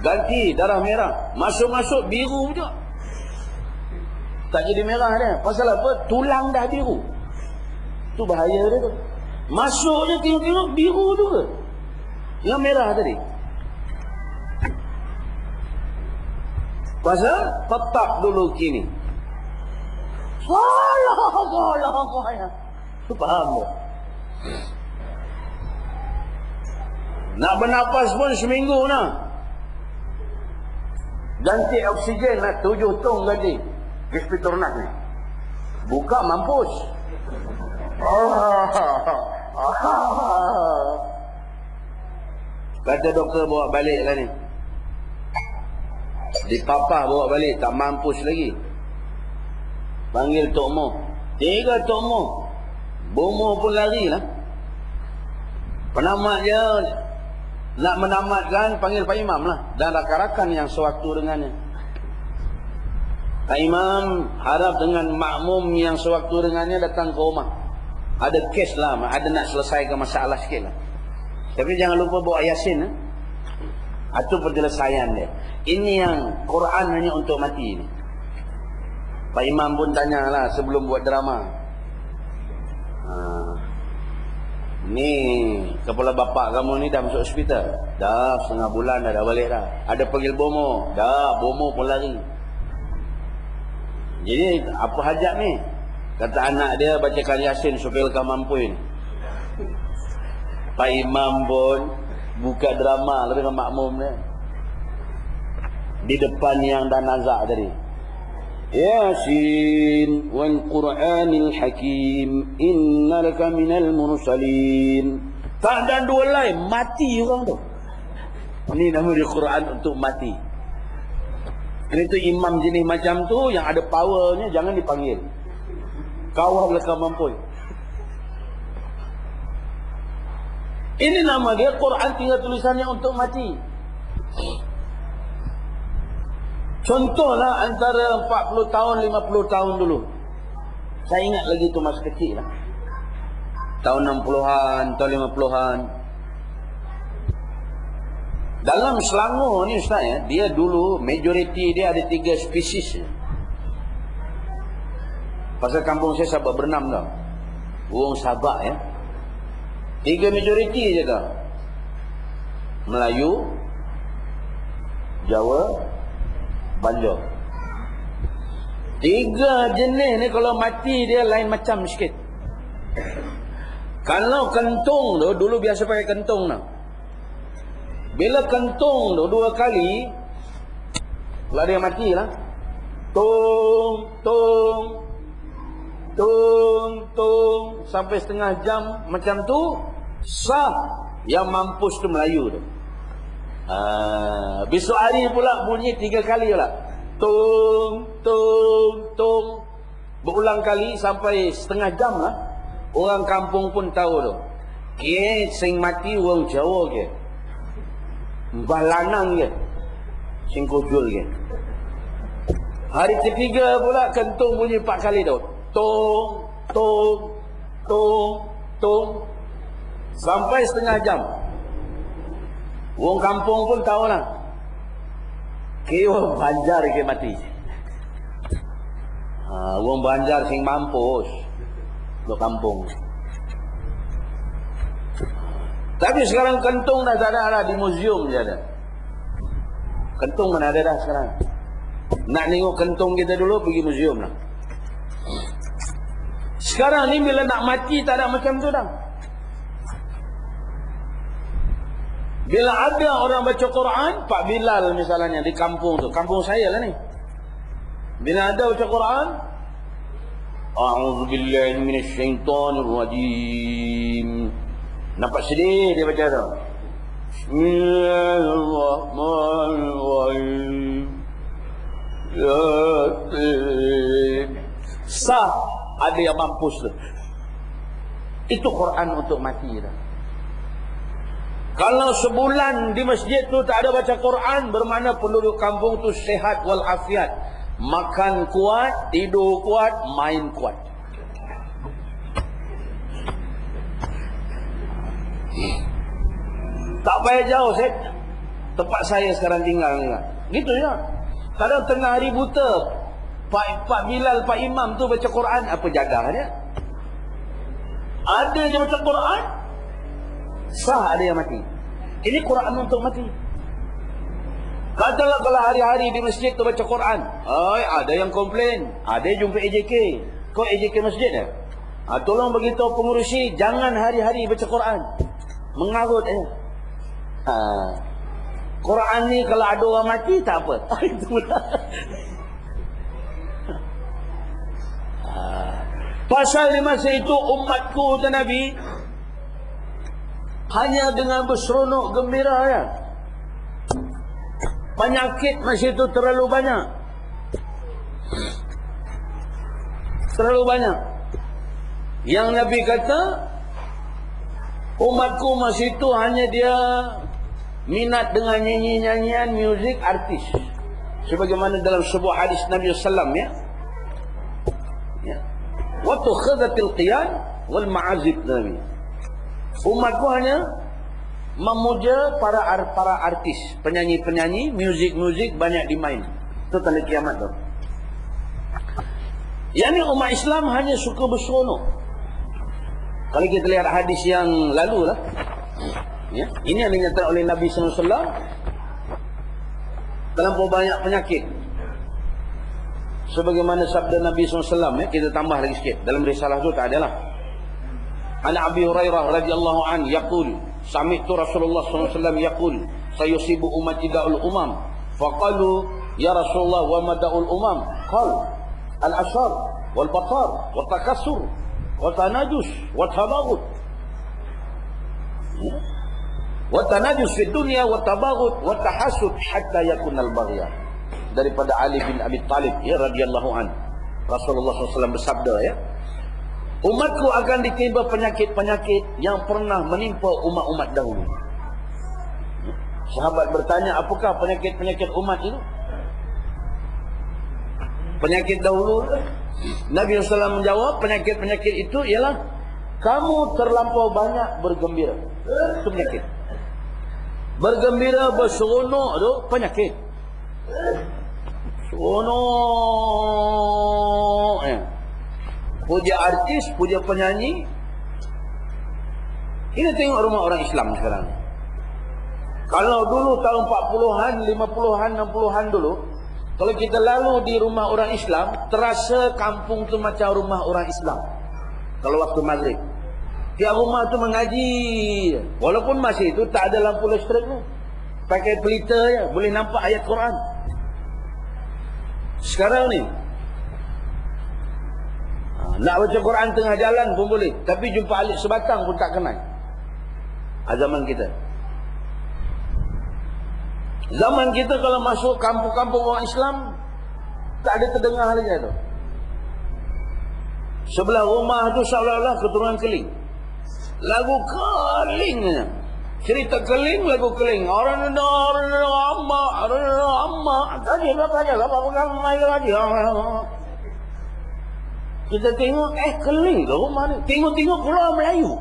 ganti darah merah, masuk-masuk biru je, tak jadi merah dia. Pasal apa? Tulang dah biru. Tu bahaya dia tu. Masuk je tengok-tengok biru tu ke? Yang merah tadi. Pasal tetap dulu kini. Salah. Tu faham tak? Nak bernafas pun seminggu nak. Ganti oksigen lah 7 tong ganti. Respitornas ni. Buka mampus. Kata doktor bawa balik lah ni. Dipapah bawa balik, tak mampus lagi. Panggil Tok Mo. 3 Tok Mo. Bomo pun lari lah. Penamat dia nak menamatkan, panggil Pak Imam lah. Dan rakan-rakan yang sewaktu dengannya. Pak Imam harap dengan makmum yang sewaktu dengannya datang ke rumah. Ada kes lah, ada nak selesaikan masalah sikit lah. Tapi jangan lupa bawa Yasin lah. Itu penyelesaian dia. Ini yang Quran hanya untuk mati ni. Pak Imam pun tanya lah sebelum buat drama. Ni kepala bapak kamu ni dah masuk hospital. Dah setengah bulan dah balik dah. Ada panggil Bomo. Dah, Bomo pun lari. Jadi apa hajat ni? Kata anak dia bacakan Yasin supaya kau mampuin. Pak Imam pun buka drama dengan makmum dia. Di depan yang dah nazak tadi. Yasin wal Qur'anil Hakim innaka minal mursalin. Tak ada dua lain, mati orang tu. Ini nama dia Quran untuk mati. Ini tu imam jenis macam tu yang ada powernya jangan dipanggil. Kawal belakang mampu. Ini nama dia Quran tinggal tulisannya untuk mati. Contohlah antara 40 tahun 50 tahun dulu. Saya ingat lagi tu masa kecil lah. Tahun 60-an, tahun 50-an. Dalam Selangor ni Ustaz ya, dia dulu majoriti dia ada 3 spesies. Pasal kampung saya Sabak Bernam tau. Burung Sabak ya. 3 majoriti je tau. Melayu, Jawa, Banjar. 3 jenis ni kalau mati dia lain macam sikit. Kalau kentung tu, dulu biasa pakai kentung tau. Bila kentung tu 2 kali, kalau dia mati lah. Tung, tung, tung, tung. Sampai setengah jam macam tu, sah. Yang mampus tu Melayu tu. Besok hari pula bunyi 3 kali pula. Tung, tung, tung. Berulang kali sampai setengah jam lah. Orang kampung pun tahu tu. Ke sing mati orang Jawa ke. Mbah lanang ke. Sing kujul ke. Hari ketiga pula kentung bunyi 4 kali tu. Tung, tung, tung, tung. Sampai setengah jam. Orang kampung pun tahu lah. Orang Banjar ke mati. Orang Banjar sing mampus. Untuk kampung. Tapi sekarang kentung dah tak ada lah. Di museum je ada. Kentung mana ada dah sekarang. Nak tengok kentung kita dulu, pergi museum lah. Sekarang ni bila nak mati tak ada macam tu dah. Bila ada orang baca Quran, Pak Bilal misalnya di kampung tu, kampung saya lah ni. Bila ada baca Quran, A'udzubillahi minasyaitonirrajim. Nampak sedih dia baca tu. Bismillahirrahmanirrahim. Yasin. Sah ada yang mampus tu. Itu Quran untuk mati dah. Kalau sebulan di masjid tu tak ada baca Quran, bermakna penduduk kampung tu sehat walafiat. Makan kuat, tidur kuat, main kuat. Tak payah jauh tempat saya sekarang tinggal ni. Gitu ya. Kadang tengah hari buta, Pak Bilal, Pak Imam tu baca Quran, apa jaga dia? Ada je baca Quran, sah ada yang mati. Ini Quran untuk mati. Katalah kalau hari-hari di masjid tu baca Quran. Ada yang komplain. Ada yang jumpa AJK. Kau AJK masjid dah? Tolong beritahu pengurusi, jangan hari-hari baca Quran. Mengarut Quran ni kalau ada orang mati tak apa. Itu pula. Pasal di masa itu umatku kata Nabi, hanya dengan berseronok gembira ya. Penyakit masa itu terlalu banyak. Terlalu banyak. Yang Nabi kata, umatku masa itu hanya dia minat dengan nyanyi-nyanyian muzik artis. Sebagaimana dalam sebuah hadis Nabi SAW ya. Wa tukhadhatil qiyan wal ma'azib Nabi. Umatku hanya memuja para artis, penyanyi-penyanyi, muzik-muzik banyak dimain. Itu tanda kiamat tu. Yang ni umat Islam hanya suka berseronok. Kalau kita lihat hadis yang lalu lah, ya, ini yang dinyatakan oleh Nabi SAW. Terlampau banyak penyakit. Sebagaimana sabda Nabi SAW, ya, kita tambah lagi sikit. Dalam risalah tu tak adalah. An Abi Hurairah radhiyallahu an yaqul, sami'tu Rasulullah SAW yaqul, sayusibu ummati da'ul umam. Faqalu, ya Rasulullah, wa ma da'ul umam? Qal, al-ashar, wal-batar, wal-takassur, wal-tanajus, wal-tabaghut. Wal-tanajus fi dunya, wal-tabaghut, wal-tahasud, hatta yakuna al-baghya. Daripada Ali bin Abi Talib ya radhiyallahu an. Rasulullah SAW bersabda ya, umatku akan ditimpa penyakit-penyakit yang pernah menimpa umat-umat dahulu. Sahabat bertanya, apakah penyakit-penyakit umat itu? Penyakit dahulu. Nabi SAW menjawab, penyakit-penyakit itu ialah kamu terlampau banyak bergembira. Itu penyakit. Bergembira, berseronok tu penyakit. Seronok ya. Puja artis, puja penyanyi. Ini tengok rumah orang Islam sekarang. Kalau dulu tahun 40-an, 50-an, 60-an dulu, kalau kita lalu di rumah orang Islam, terasa kampung tu macam rumah orang Islam. Kalau waktu maghrib, tiap rumah tu mengaji. Walaupun masih itu tak ada lampu listrik tu, pakai pelita je, boleh nampak ayat Quran. Sekarang ni nak baca Quran tengah jalan pun boleh, tapi jumpa alif sebatang pun tak kenal. Zaman kita, zaman kita kalau masuk kampung-kampung orang Islam, tak ada terdengar lagi tu. Sebelah rumah tu seolah-olah keturunan Keling. Lagu Keling, cerita Keling, lagu Keling. Orang tadi apa pegang mic lagi. Kita tengok Keling ke rumah ni. Tengok keluar Melayu.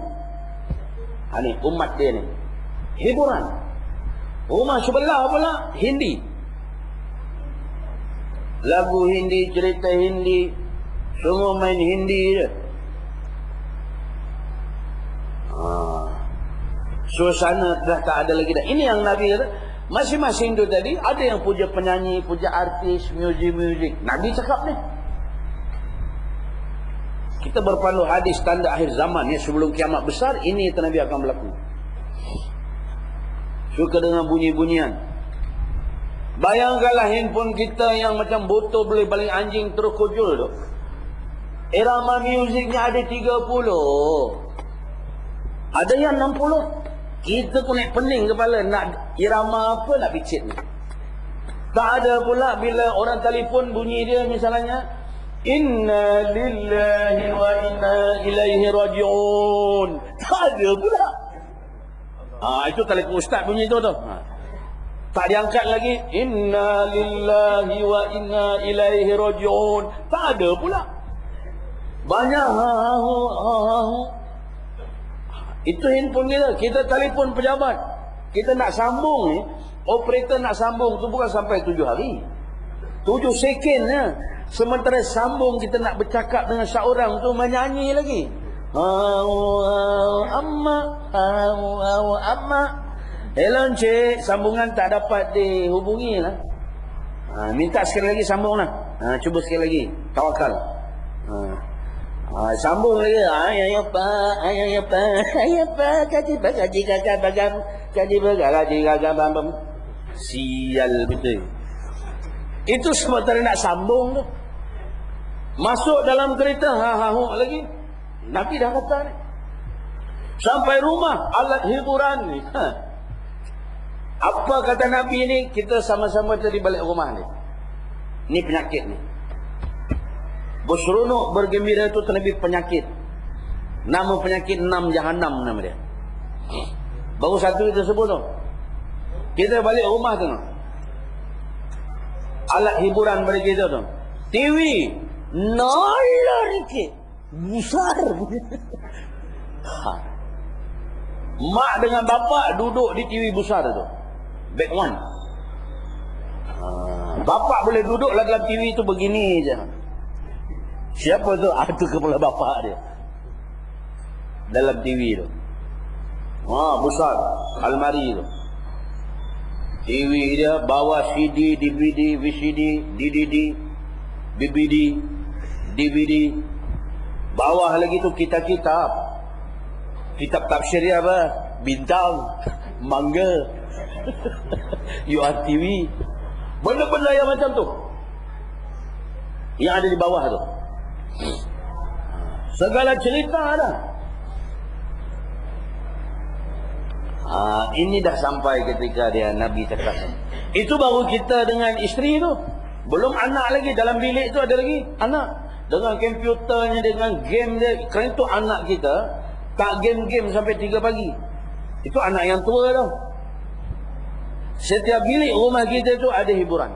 Ni umat dia ni. Hiburan. Rumah sebelah pula Hindi. Lagu Hindi, cerita Hindi, semua main Hindi je. Suasana dah tak ada lagi dah. Ini yang Nabi kata, masing-masing tu tadi ada yang puja penyanyi, puja artis, muzik. Nabi cakap ni. Kita berpandu hadis tanda akhir zaman ya, sebelum kiamat besar ini yang Nabi akan berlaku. Suka dengan bunyi-bunyian. Bayangkanlah handphone kita yang macam botol boleh baling anjing terus kujul tu. Irama muziknya ada 30. Ada yang 60. Kita pun naik pening kepala nak irama apa nak picit ni. Tak ada pula bila orang telefon bunyi dia misalnya inna lillahi wa inna ilaihi raji'un. Tak ada pula. Itu telefon ustaz bunyi tu. Tak diangkat lagi inna lillahi wa inna ilaihi raji'un. Tak ada pula. Banyak itu handphone kita telefon pejabat. Kita nak sambung ni, operator nak sambung tu bukan sampai 7 hari. 7 second je. Sementara sambung kita nak bercakap dengan seorang tu menyanyi lagi. Amma Hello Encik, sambungan tak dapat dihubungi lah. Minta sekali lagi sambung lah. Cuba sekali lagi. Tawakal. Sambung lagi. Ayah pak, kaji kakak bagam, kaji bagam. Sial betul. Itu sementara nak sambung tu. Masuk dalam kereta, lagi. Nabi dah kata ni. Sampai rumah, alat hiburan ni. Apa kata Nabi ni? Kita sama-sama tadi balik rumah ni. Ni penyakit ni. Berseronok, bergembira itu terlebih penyakit. Nama penyakit 6 Jahannam nama dia. Baru satu kita sebut tu. Kita balik rumah tu. Alat hiburan bagi kita tu. TV. $0 besar. Mak dengan bapak duduk di TV besar tu. Back one. Bapak boleh duduk lah dalam TV tu begini je. Siapa tu? Itu kepala bapak dia. Dalam TV tu. Besar. Almari tu. TV dia bawa CD, DVD, VCD, DDD, BBD, DVD. Bawah lagi tu kitab-kitab. Kitab tafsir dia apa? Bintang, Mangga, URTV. Benda-benda yang macam tu. Yang ada di bawah tu. Segala cerita ada. Ini dah sampai ketika dia Nabi cakap. Itu baru kita dengan isteri tu. Belum anak lagi. Dalam bilik tu ada lagi anak. Dengan komputernya, dengan game dia. Kerana itu anak kita tak game-game sampai 3 pagi. Itu anak yang tua tau. Setiap bilik rumah kita tu ada hiburan.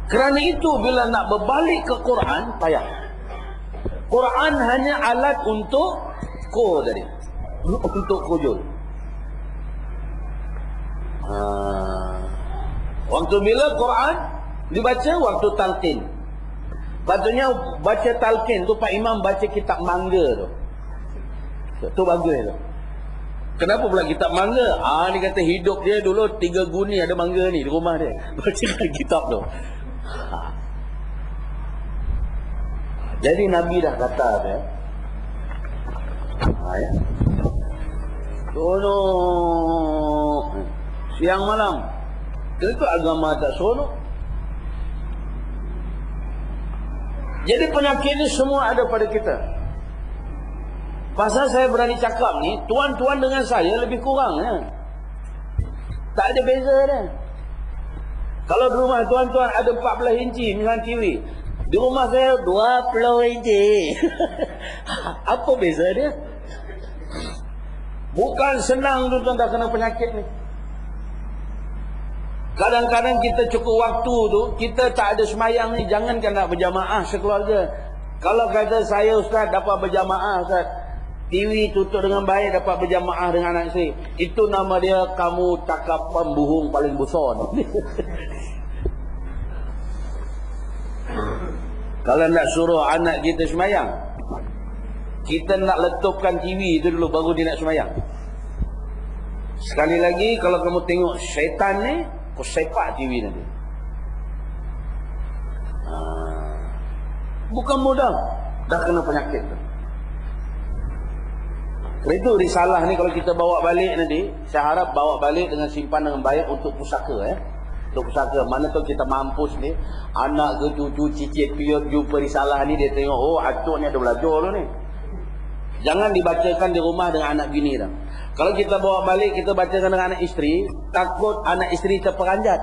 Kerana itu bila nak berbalik ke Quran, payah. Quran hanya alat untuk tadi. Untuk kujul. Waktu bila Quran dibaca, waktu talqin. Patutnya baca talqin tu Pak Imam baca kitab mangga tu. Tu bagus tu. Kenapa pula kitab mangga? Ni kata hidup dia dulu 3 guni ada mangga ni di rumah dia. Baca kitab tu. Jadi Nabi dah kata ya. Ya. Tolong siang malam. Itu agama tak seronok. Jadi penyakit ni semua ada pada kita. Pasal saya berani cakap ni, tuan-tuan dengan saya lebih kurang ya. Tak ada beza dah. Kalau di rumah tuan-tuan ada 14 inci misalnya TV, di rumah saya 20 inci. Apa beza dia? Bukan senang tuan-tuan dah kena penyakit ni. Kadang-kadang kita cukup waktu tu, kita tak ada semayang ni, jangankan nak berjamaah sekeluarga. Kalau kata saya ustaz dapat berjamaah ustaz, TV tutup dengan baik dapat berjamaah dengan anak saya, itu nama dia kamu cakap pembuhung paling besar. Kalau nak suruh anak kita semayang, kita nak letupkan TV itu dulu baru dia nak semayang. Sekali lagi kalau kamu tengok syaitan ni, kau sepak TV nanti. Bukan mudah. Dah kena penyakit tu. Itu risalah ni kalau kita bawa balik nanti, saya harap bawa balik dengan simpan dengan baik untuk pusaka ya. Untuk pusaka. Mana tahu kita mampus ni, anak ke cucu cicit piut jumpa risalah ni, dia tengok, oh atuk ni ada belajar lu ni. Jangan dibacakan di rumah dengan anak bini dah. Kalau kita bawa balik, kita bacakan dengan anak isteri, takut anak isteri terperanjat.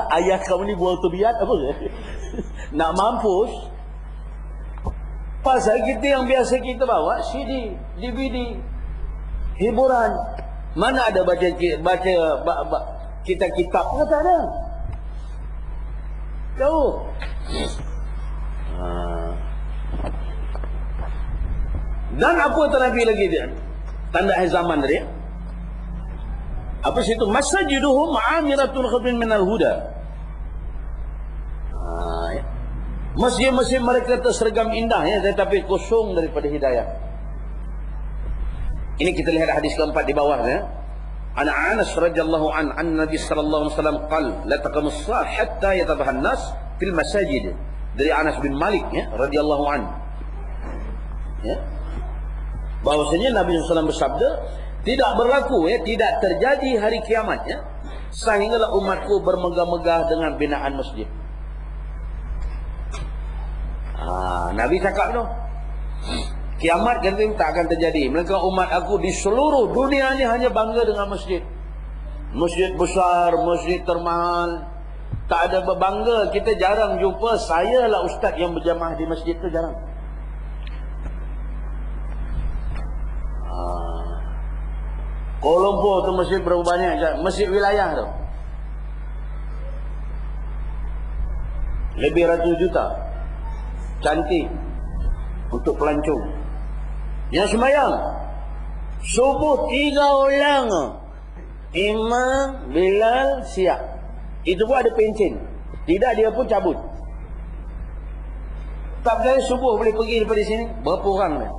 Ayah kamu ni buang tebiat apa ke? Nak mampus. Pasal kita yang biasa kita bawa CD, DVD, hiburan. Mana ada baca kita kitab? Tak ada. Jauh. Dan apa terapi lagi dia? Tanda akhir zaman tadi. Apa situ? Masajiduhum amiratun khafin minal huda. Ya. Masjid-masjid mereka tersergam indah ya, tetapi kosong daripada hidayah. Ini kita lihat hadis keempat di bawah ya. Ana Anas radhiyallahu an Nabi sallallahu alaihi wasallam qala la taqumus saah hatta yatabahan nas fil masajid. Dari Anas bin Malik ya radhiyallahu an. Ya. Bahwasanya Nabi sallallahu alaihi wasallam bersabda, tidak berlaku ya, tidak terjadi hari kiamat ya, sehinggalah umatku bermegah-megah dengan binaan masjid. Nabi cakap tu, kiamat kan tak akan terjadi, melainkan umat aku di seluruh dunia ni hanya bangga dengan masjid. Masjid besar, masjid termahal. Tak ada berbangga. Kita jarang jumpa, saya lah ustaz yang berjamaah di masjid tu, jarang. Kuala Lumpur tu masjid berapa banyak? Masjid wilayah tu lebih ratus juta. Cantik untuk pelancong. Yang sembahyang subuh 3 orang, Imam, Bilal, siap. Itu pun ada pencen. Tidak, dia pun cabut. Tak percaya subuh boleh pergi daripada sini. Berapa orang dia?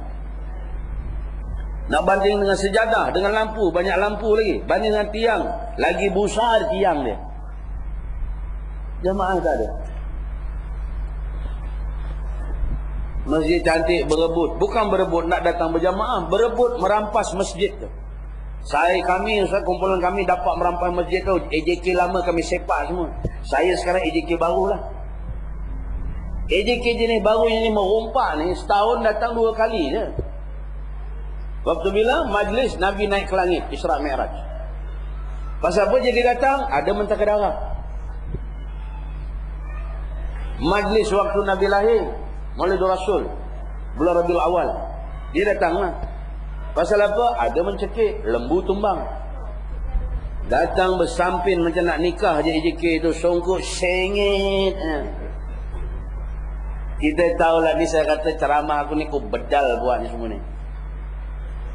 Nak banding dengan sejadah, dengan lampu, banyak lampu lagi. Banding dengan tiang, lagi besar tiang dia. Jamaah tak ada. Masjid cantik berebut. Bukan berebut nak datang berjamaah, berebut merampas masjid tu. Kami Ustaz, kumpulan kami dapat merampas masjid tu. AJK lama kami sepak semua. Saya sekarang AJK baru lah. AJK jenis baru yang ni merompak ni, setahun datang 2 kali je. Waktu bila majlis Nabi naik ke langit, Isra' Mi'raj. Pasal apa jadi datang? Ada mentaka darah. Majlis waktu Nabi lahir, Maulid Rasul, bulan Rabiul Awal, dia datang lah. Pasal apa? Ada mencekik, lembu tumbang. Datang bersampin macam nak nikah je AJK tu, songkok sengit. Kita tahulah ni, saya kata ceramah aku ni kau bedal buat ni semua ni.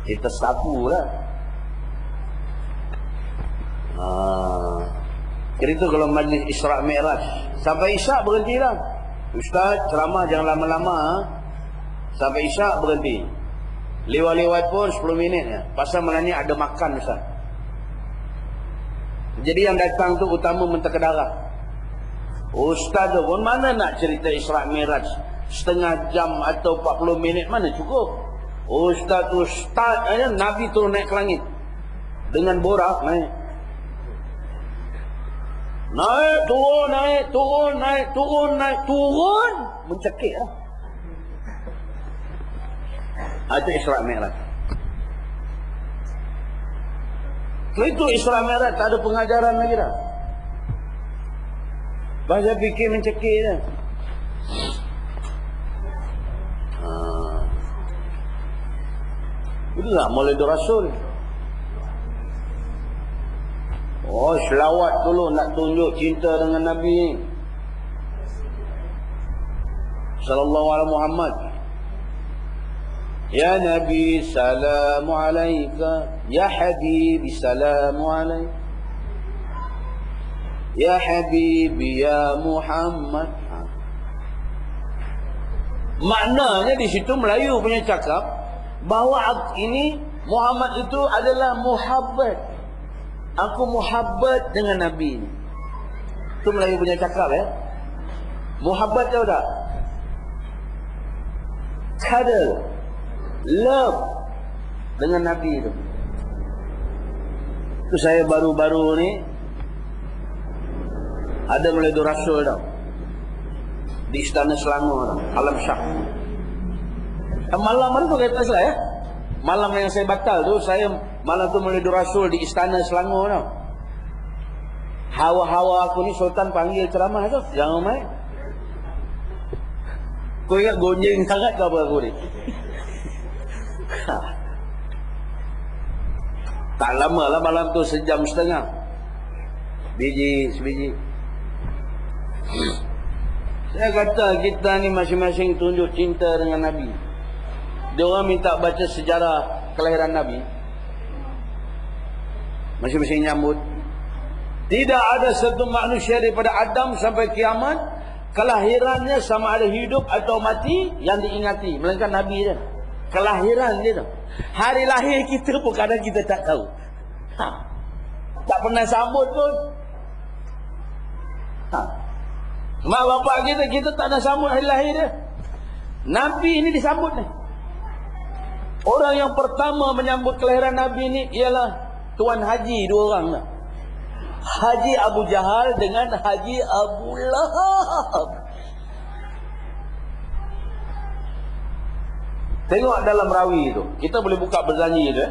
Kita sapu lah. Jadi tu kalau majlis Isra' Mi'raj, sampai Isya' berhenti lah. Ustaz ceramah jangan lama-lama. Sampai Isya' berhenti. Lewat-lewat pun 10 minit ya. Pasal malam ni ada makan Ustaz. Jadi yang datang tu utama mentaka darah. Ustaz tu pun mana nak cerita Isra' Mi'raj setengah jam atau 40 minit, mana cukup. Ustaz aja Nabi turun naik ke langit dengan borak naik. Naik, turun, naik, turun, naik, turun, naik, turun, mencekik lah. Itu Isra' Mi'raj. Setelah itu Isra' Mi'raj tak ada pengajaran lagi dah. Bahasa fikir mencekik dah. Itulah Maulid Rasul. Selawat dulu nak tunjuk cinta dengan Nabi sallallahu alaihi Muhammad. Ya Nabi salamu alaika, ya Habibi salamu alaika, ya Habibi ya Muhammad. Maknanya di situ Melayu punya cakap bahawa ini Muhammad itu adalah muhabbat. Aku muhabbat dengan Nabi ini. Itu Melayu punya cakap ya. Muhabbat tahu tak? Cuddle, love dengan Nabi itu. Itu saya baru-baru ni ada Maulid Rasul tau, di Istana Selangor tau, Alam Syah. Malam mana tu kata saya? Malam yang saya batal tu, saya malam tu Maulid Rasul di Istana Selangor tau. Hawa-hawa aku ni Sultan panggil ceramah tu, jangan main. Kau ingat gonjeng sangat ke apa aku ni? Tak lama lah malam tu, sejam setengah. Sebiji. Saya kata kita ni masing-masing tunjuk cinta dengan Nabi. Dia orang minta baca sejarah kelahiran Nabi, masing-masing nyambut. Tidak ada satu manusia daripada Adam sampai kiamat kelahirannya sama ada hidup atau mati yang diingati, melainkan Nabi dia. Kelahiran dia tu. Hari lahir kita pun kadang kita tak tahu. Tak pernah sambut pun. Mak bapak kita tak nak sambut hari lahir dia. Nabi ini disambut ni. Orang yang pertama menyambut kelahiran Nabi ni ialah Tuan Haji, dua orang lah. Haji Abu Jahal dengan Haji Abu Lahab. Tengok dalam rawi tu. Kita boleh buka Berzanji tu.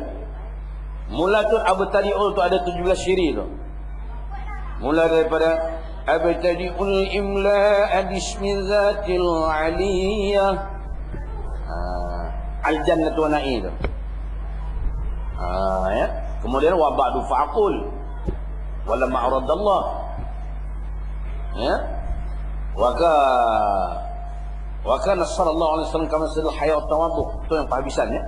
Mulatul Abtadi'ul tu ada 17 siri tu. Mula daripada Abtadi'ul imla'a bismillatil aliyah. Al-Jannatu wa Na'i tu. Ya. Kemudian wa ba'du fa'aqul wala ma'radallah. Ya. Wa kana sallallahu alaihi wasallam kama sirul hayat tawaddu. Itu yang penghabisan ya.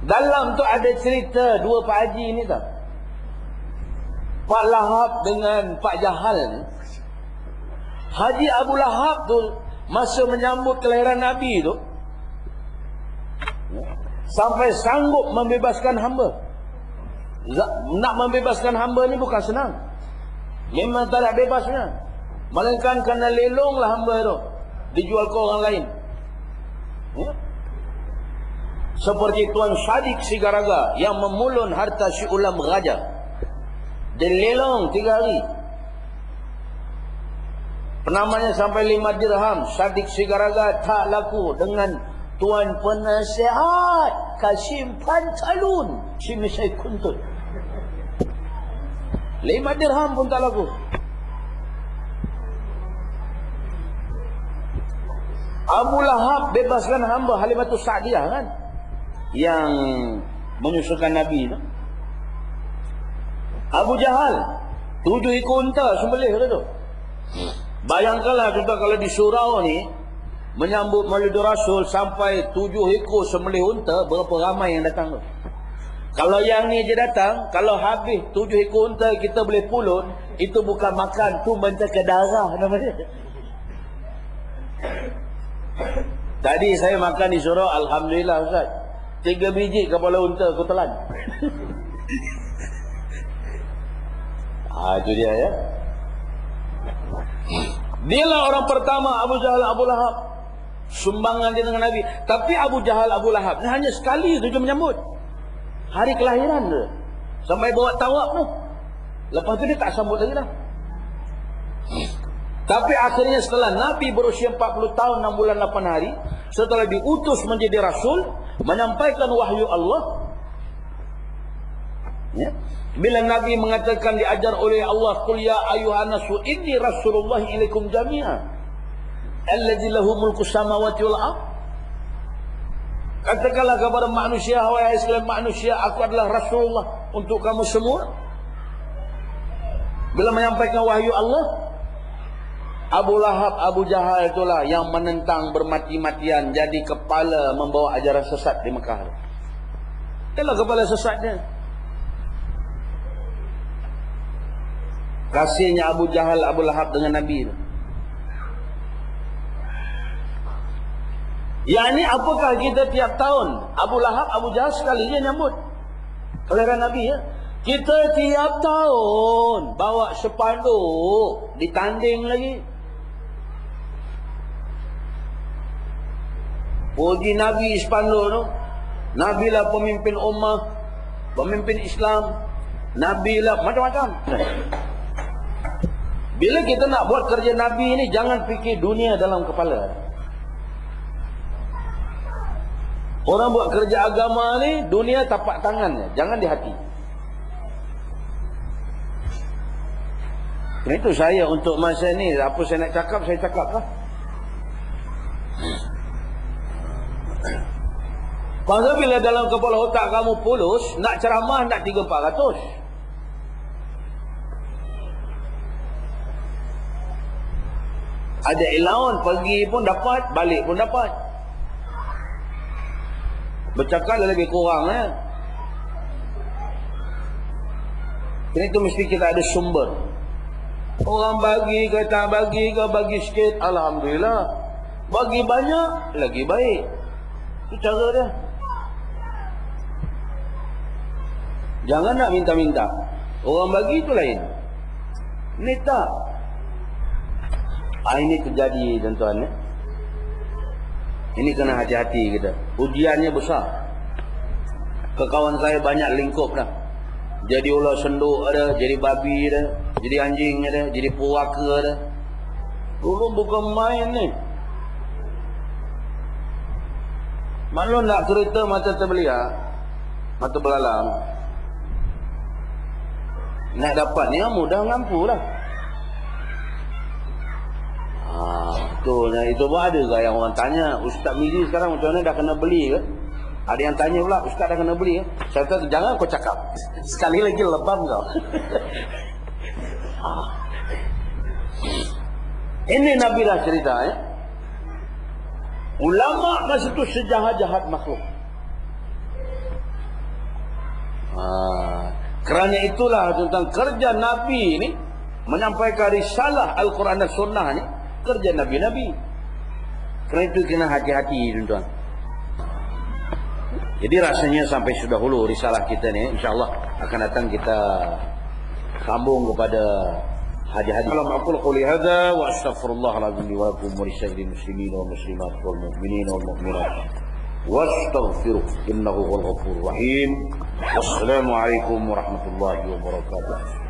Dalam tu ada cerita dua Pak Haji ni tau. Pak Lahab dengan Pak Jahal ni. Haji Abu Lahab tu masa menyambut kelahiran Nabi tu sampai sanggup membebaskan hamba. Nak membebaskan hamba ni bukan senang. Memang tak ada bebasnya. Melainkan kerana lelonglah hamba tu, dijual ke orang lain. Ya? Seperti Tuan Sadiq Sigaraga yang memulun harta Syekh Ulam Raja. Dia lelong 3 hari. Penamanya sampai 5 dirham. Sadiq Sigaraga tak laku dengan Tuan Penasihat Kasim Pancalun Syekh Kuntun. 5 dirham pun tak laku. Abu Lahab bebaskan hamba Halimatus Sa'diyah kan, yang menyusulkan Nabi tu. Abu Jahal 7 ekor unta sembelih tu. Bayangkanlah kita kalau di surau ni menyambut Maulid Rasul sampai 7 ekor sembelih unta, berapa ramai yang datang tu. Kalau yang ni je datang, kalau habis 7 ekor unta kita boleh pulut, itu bukan makan, tu mencakar darah namanya. Tadi saya makan di surau, alhamdulillah Ustaz, 3 biji kepala unta aku telan. Itu dia ya. Dialah orang pertama, Abu Jahal Abu Lahab, sumbangan dia dengan Nabi. Tapi Abu Jahal Abu Lahab ni hanya sekali tu je menyambut hari kelahiran dia, sampai bawa tawaf tu. Lepas tu dia tak sambut lagi dah. Tapi akhirnya setelah Nabi berusia 40 tahun 6 bulan 8 hari, setelah diutus menjadi Rasul, menyampaikan wahyu Allah ya. Bila Nabi mengatakan, diajar oleh Allah, qul ya ayyuhan nasu inni rasulullah ilaikum jami'a alladzi lahu mulku samawati wal ardh. Katakanlah kepada manusia, wahai sekalian manusia, aku adalah Rasulullah untuk kamu semua. Bila menyampaikan wahyu Allah, Abu Lahab, Abu Jahal itulah yang menentang bermati-matian, jadi kepala membawa ajaran sesat di Mekah. Itulah kepala sesatnya. Kasihnya Abu Jahal, Abu Lahab dengan Nabi itu. Yang ini apakah kita tiap tahun Abu Lahab, Abu Jahal sekali je nyambut kelahiran Nabi ya? Kita tiap tahun bawa sepanduk, ditanding lagi. Puji Nabi sepanduk tu. Nabi lah pemimpin ummah, pemimpin Islam. Nabi lah macam-macam. Bila kita nak buat kerja Nabi ni, jangan fikir dunia dalam kepala. Orang buat kerja agama ni, dunia tapak tangannya, jangan di hati. Itu saya untuk masa ni, apa saya nak cakap, saya cakap lah. Pasal bila dalam kepala otak kamu pulus, nak ceramah nak 300-400. Ada allowance, pergi pun dapat, balik pun dapat. Bercakap lebih kurang ya. Ini tu mesti kita ada sumber. Orang bagi ke tak bagi ke, bagi sikit, alhamdulillah. Bagi banyak, lagi baik. Itu cara dia. Jangan nak minta-minta. Orang bagi itu lain. Ini tak. Ini terjadi tuan-tuan. Ini kena hati-hati kita. Ujiannya besar. Kawan saya banyak lingkup dah. Jadi ular senduk ada, jadi babi ada, jadi anjing ada, jadi puaka ada. Dulu bukan main ni. Maklum nak cerita mata terbelia, mata belalang. Nak dapat ni mudah ngampu lah. Itu pun ada ke yang orang tanya, Ustaz Miri sekarang macam mana, dah kena beli ke? Ada yang tanya pula, Ustaz dah kena beli ke? Saya kata, jangan kau cakap. Sekali lagi lebam kau. Ini Nabi lah cerita ya. Ulama masa itu sejahat-jahat makhluk. Kerana itulah tentang kerja Nabi ini menyampaikan risalah Al-Quran dan Sunnah ni, kerja Nabi-Nabi. Kerana itu kena hati-hati tuan-tuan. Jadi rasanya sampai sudah hulu risalah kita ni, insyaAllah akan datang kita sambung kepada hadis-hadis. Alhamdulillah quli hadza wa astaghfirullahaladzim wa lakum wa lisairil muslimin wal muslimat wal mu'minin wal mu'minat wastaghfiruh innahu huwal ghafurur rahim. Wassalamu alaikum warahmatullahi wabarakatuh.